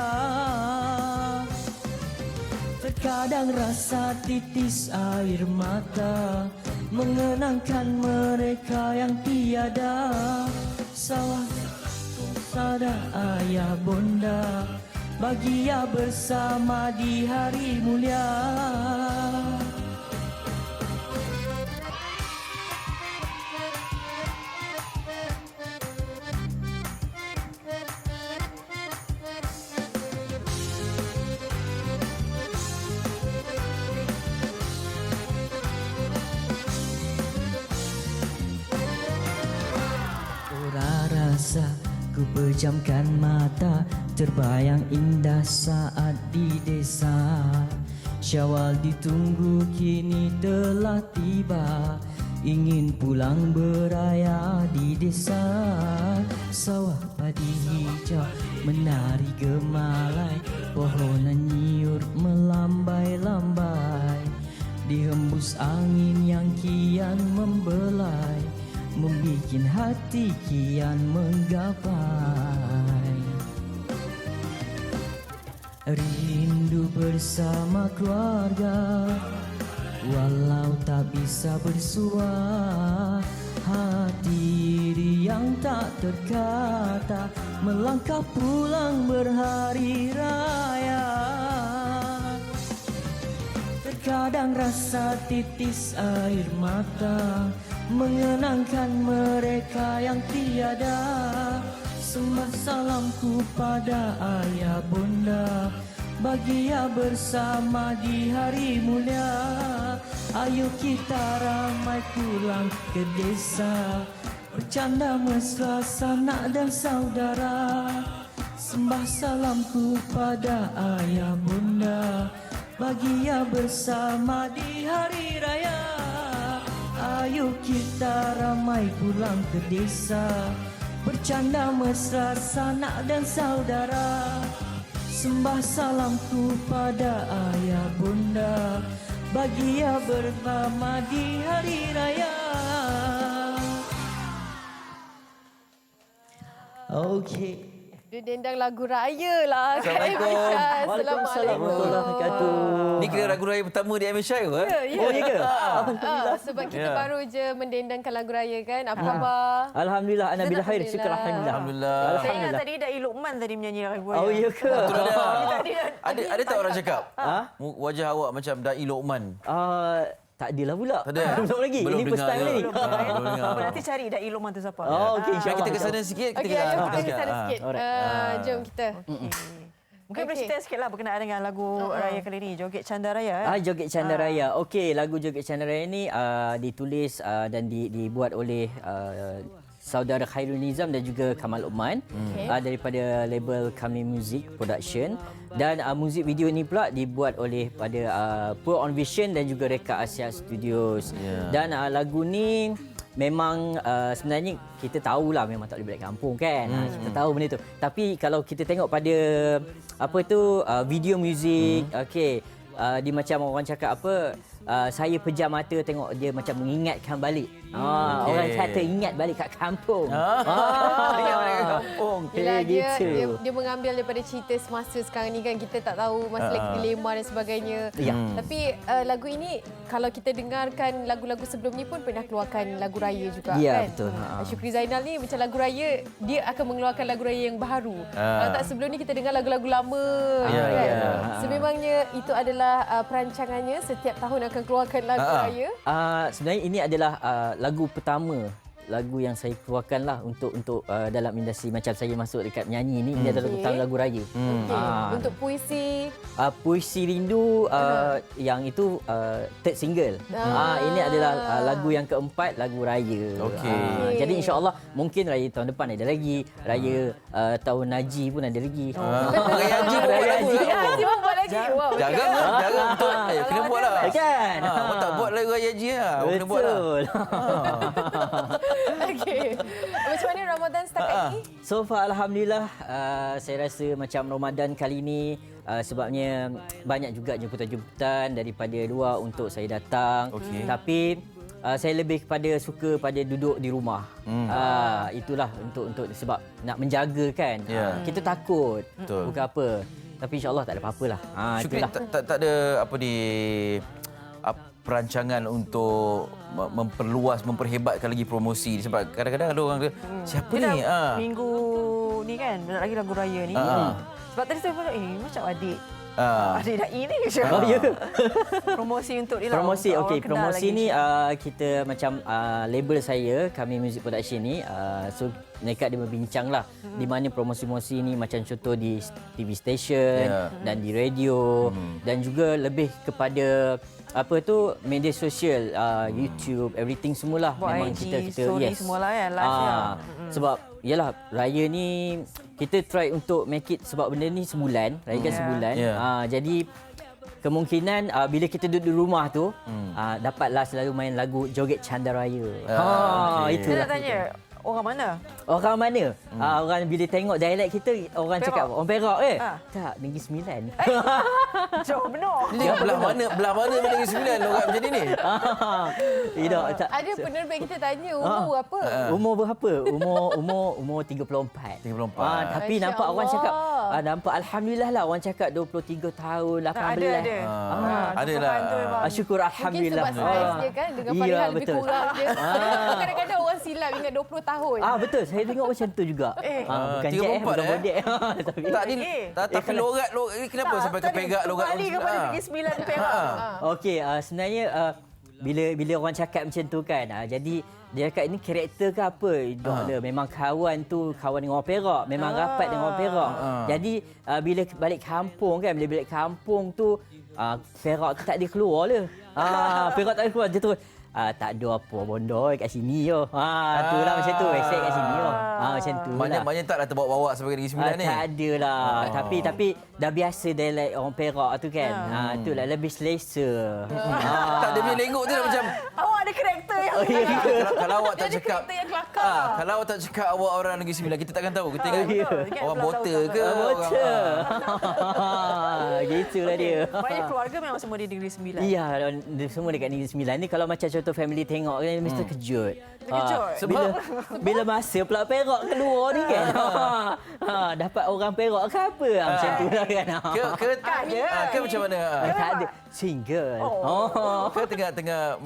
Terkadang rasa titis air mata, mengenangkan mereka yang tiada. Sawah sada ayah bonda, bahagia bersama di hari mulia. Ku pejamkan mata, terbayang indah saat di desa. Syawal ditunggu kini telah tiba, ingin pulang beraya di desa. Sawah padi hijau menari gemalai, pohonan nyiur melambai-lambai. Dihembus angin yang kian membelai, membikin hati kian menggapai. Rindu bersama keluarga, walau tak bisa bersua. Hati yang tak terkata, melangkah pulang berhari raya. Terkadang rasa titis air mata, mengenangkan mereka yang tiada. Sembah salamku pada ayah bunda, bahagia bersama di hari mulia. Ayo kita ramai pulang ke desa, bercanda mesra sanak dan saudara. Sembah salamku pada ayah bunda, bahagia bersama di hari raya. Ayo kita ramai pulang ke desa, bercanda mesra sanak dan saudara. Sembah salamku pada ayah bunda, bahagia bersama di hari raya. Okey. Dia dendang lagu raya lah. Assalamualaikum. Assalamualaikum. Ni kira lagu raya pertama di MHI ke? Ya. Oh, ya ke? Sebab kita baru je mendendangkan lagu raya kan. Apa khabar? Alhamdulillah, ana bil khair. Syukur alhamdulillah. Saya ingat tadi Da'i Luqman tadi menyanyi lagu raya. Oh, ya ke? Ada tak orang cakap? Wajah awak macam Da'i Luqman. Tak adalah pula. Tak ada. Belum lagi. Belum Ini first time ni. Nanti cari Da'i Luqman tu siapa. Oh, okey, insya-Allah. Kita ke sana sikit. Okey, jom kita ke sana sikit. Jom kita. Mungkin boleh cerita sikitlah berkenaan dengan lagu raya kali ini, Joget Canda Raya. Joget Canda Raya. Okey, lagu Joget Canda Raya ni ditulis dan dibuat oleh saudara Khairul Nizam dan juga Kamal Uman daripada label Kami Music Production. Dan muzik video ni pula dibuat oleh pada Pure On Vision dan juga Reka Asia Studios. Dan lagu ni memang sebenarnya kita tahulah memang tak boleh balik kampung kan. Kita tahu benda tu. Tapi kalau kita tengok pada video muzik, okey, dia macam orang cakap saya pejam mata tengok dia macam mengingatkan balik. Orang kata ingat balik kat kampung. Yang balik kat kampung. Dia mengambil daripada cerita semasa sekarang ni kan, kita tak tahu masa lagi dilema dan sebagainya. Tapi lagu ini kalau kita dengarkan lagu-lagu sebelum ni pun pernah keluarkan lagu raya juga kan. Betul. Syukri Zainal ni macam lagu raya, dia akan mengeluarkan lagu raya yang baru. Kalau tak sebelum ni kita dengar lagu-lagu lama kan. Sememangnya itu adalah perancangannya setiap tahun akan keluarkan lagu raya. Sebenarnya ini adalah lagu pertama, lagu yang saya keluarkan lah untuk dalam industri macam saya masuk dekat menyanyi ni. Ini adalah lagu pertama, lagu raya. Untuk puisi Puisi Rindu yang itu third single. Ini adalah lagu yang keempat, lagu raya. Jadi insya-Allah mungkin raya tahun depan ada lagi, raya tahun Haji pun ada lagi. Raya Haji pun buat lagi. Wow. Jangan betul. Kena buat lah. Kan? Awak tak buat lagu raya Haji lah. Kena buat lah. Okey. Macam mana Ramadan setakat ni? So far alhamdulillah, saya rasa macam Ramadan kali ni sebabnya banyak juga jemputan-jemputan daripada luar untuk saya datang. Tapi saya lebih kepada suka pada duduk di rumah. Itulah untuk sebab nak menjaga kan. Kita takut. Bukan apa. Tapi insya-Allah tak ada apa-apalah. Syukri, tak ada perancangan untuk memperhebatkan lagi promosi, sebab kadang-kadang ada orang siapa ni? Minggu ni kan bentar lagi lagu raya ni. Sebab tadi saya pun macam adik. Adik dah ini ke siapa? Promosi untuk dia lah. Promosi, okey. Promosi ni kita macam label saya, Kami Music Production ni, so mereka dia berbincang lah di mana promosi-promosi ni macam contoh di TV station dan di radio dan juga lebih kepada media sosial, YouTube, everything semualah. Memang kita story semualah kan, live sebab yalah raya ni kita try untuk make it, sebab benda ni sebulan, rayakan sebulan. Jadi kemungkinan bila kita duduk di rumah tu dapatlah selalu main lagu Joget Canda Raya. Itulah. Saya nak tanya, orang mana? Orang mana? Orang bila tengok dialek kita, orang Perak. Cakap orang Perak ke? Tak, Negeri Sembilan. Jauh benar. Dia belah mana Negeri Sembilan orang macam ni? Ada penerbit kita tanya umur apa? Umur berapa? Umur 34. Tapi nampak orang cakap, nampak alhamdulillah lah orang cakap 23 tahun, 18. Ada lah. Syukur alhamdulillah. Mungkin sebab saiz dia kan dengan Farihan lebih kurang dia. Kadang-kadang orang silap ingat 20 tahun. Betul, saya tengok macam tu juga. Bukan Jack, bukan Bodek. Tapi lorat ni kenapa sampai ke Perak lorat? Kembali kepada Negeri Sembilan Perak. Okey, sebenarnya bila orang cakap macam tu kan, jadi dia cakap ini karakter ke apa? Memang kawan tu kawan dengan orang Perak, memang rapat dengan orang Perak. Jadi bila balik kampung kan, bila balik kampung tu Perak tu tak ada keluar lah. Perak tak ada keluar, dia tu tak ada apa bondo kat sini yo. Itulah macam tu, esek kat sini yo. Macam tu lah. Maknanya taklah terbawa-bawa sebagai Negeri Sembilan ni. Tak adalah. Tapi dah biasa dialek orang Perak tu kan. Itulah lebih selesa. Tak ada bila tengok tu dah macam awak ada karakter yang kalau awak tak cakap yang kelakar. Kalau awak tak cakap awak orang Negeri Sembilan, kita takkan tahu. Kita ingat orang bota ke? Bota. Gitulah dia. Banyak keluarga memang semua di Negeri Sembilan. Ya, semua dekat Negeri Sembilan ni. Kalau macam contoh family tengok kan mesti terkejut. Bila masa pula Perak keluar ni kan. Dapat orang Perak ke apa? Macam tu lah kan. Ke macam mana? Tak ada. Single. Ke tengah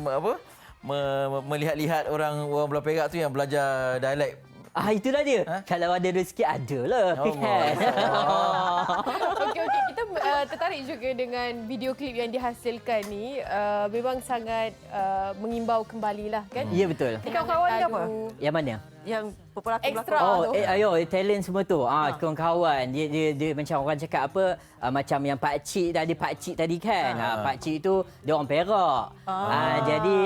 melihat-lihat orang belah Perak tu yang belajar dialek. Itulah dia. Kalau ada rezeki adalah. Kan? Okey. Kita tertarik juga dengan video klip yang dihasilkan ni. Memang sangat mengimbau kembalilah kan? Ya, betul. Kawan-kawan ke apa? Yang mana? Yang pelakon Extra tu. Talent semua tu. Kawan-kawan. Dia macam orang cakap apa, macam yang pakcik tadi kan. Pakcik tu dia orang Perak. Jadi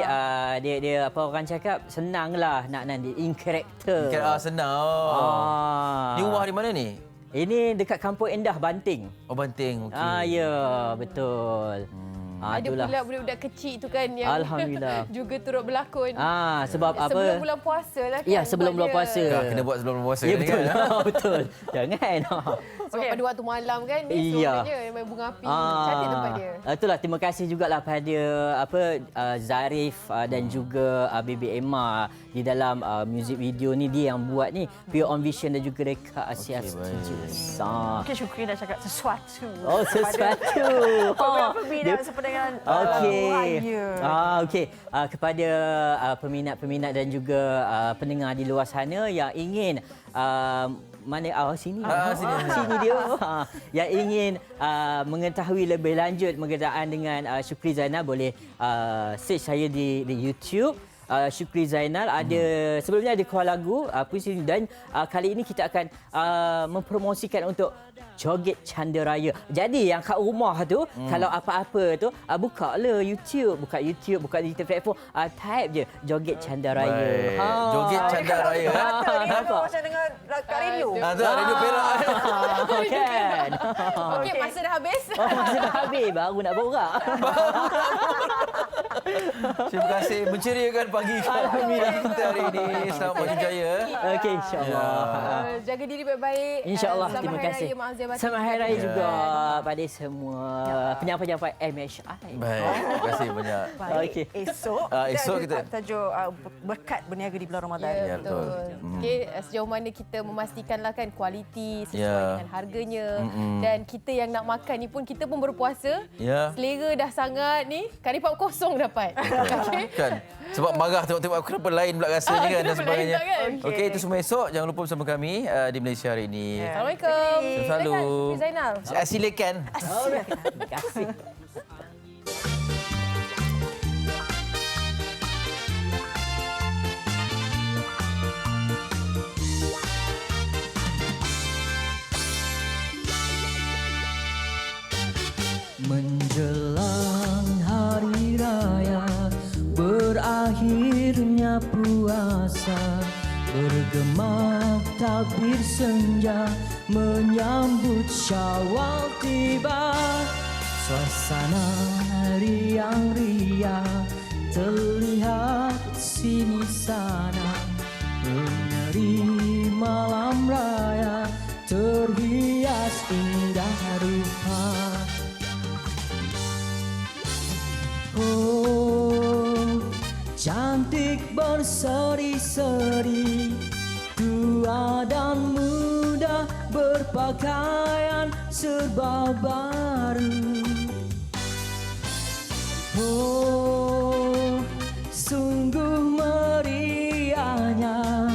dia apa orang cakap, senanglah nak dia in character. Senang. Ni rumah di mana ni? Ini dekat Kampung Endah, Banting. Banting. Okey. Ya, betul. Ada pula budak-budak kecil tu kan yang Alhamdulillah. juga turut berlakon. Sebab apa? Sebelum bulan puasa lah kan. Ya, sebelum bulan puasa. Kena buat sebelum bulan puasa. Ya, betul. Betul. Jangan. Sebab pada waktu malam kan ni sebenarnya main bunga api. Cantik tempat dia. Itulah, terima kasih jugalah pada Zarif dan juga Baby Emma di dalam music video ni, dia yang buat ni. Pure On Vision dan juga Reka Asia Studios. Mungkin Syukri dah cakap sesuatu. Oh, sesuatu. Peminat sependengar Okey. Okey. Kepada peminat-peminat dan juga pendengar di luar sana yang ingin sini dia yang ingin mengetahui lebih lanjut berkenaan dengan Syukri Zainal, boleh search saya di YouTube. Syukri Zainal ada sebelumnya ada keluar lagu puisi, dan kali ini kita akan mempromosikan untuk Joget Canda Raya. Jadi yang kat rumah tu kalau apa-apa tu buka YouTube, buka digital platform, type je Joget Canda Raya. Joget Canda Raya. Macam dengar kat radio. Radio Perak. Kan. Okey, masa dah habis. Masa dah habis baru nak borak. Terima kasih menceriakan pagi kami kita hari ini. Selamat pagi jaya. Okey, insya-Allah. Jaga diri baik-baik. Insya-Allah, terima kasih. Selamat Hari Raya juga pada semua penyampai-penyampai MHI. Baik, terima kasih banyak. Okey. Esok kita tajuk berkat berniaga di bulan Ramadan. Ya, betul. Okey, sejauh mana kita memastikanlah kan kualiti sesuai dengan harganya, dan kita yang nak makan ni pun kita pun berpuasa. Selera dah sangat ni, kari pap kosong dapat. Kan. Sebab marah tengok-tengok kenapa lain pula rasanya kan dan sebagainya. Okey, itu semua esok. Jangan lupa bersama kami di Malaysia hari ini. Assalamualaikum. Selalu. Zainal. Silakan. Terima kasih. Menjelang hari raya, berakhirnya puasa, bergema takbir senja, menyambut Syawal tiba. Suasana riang-riang terlihat sini sana, menyeri malam raya terhias indah rupa. Oh, cantik berseri-seri, tua dan muda berpakaian serba baru. Oh, sungguh meriahnya,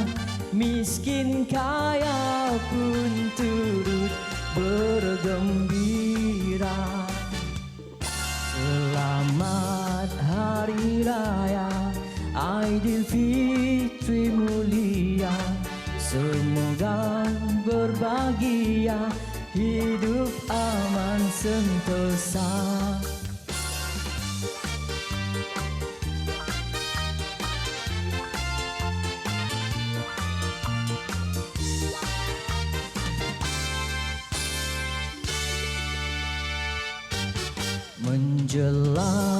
miskin kaya pun turut bergembira. Selamat Hari Raya Aidilfitri mulia, semoga berbahagia, hidup aman sentosa. Menjelang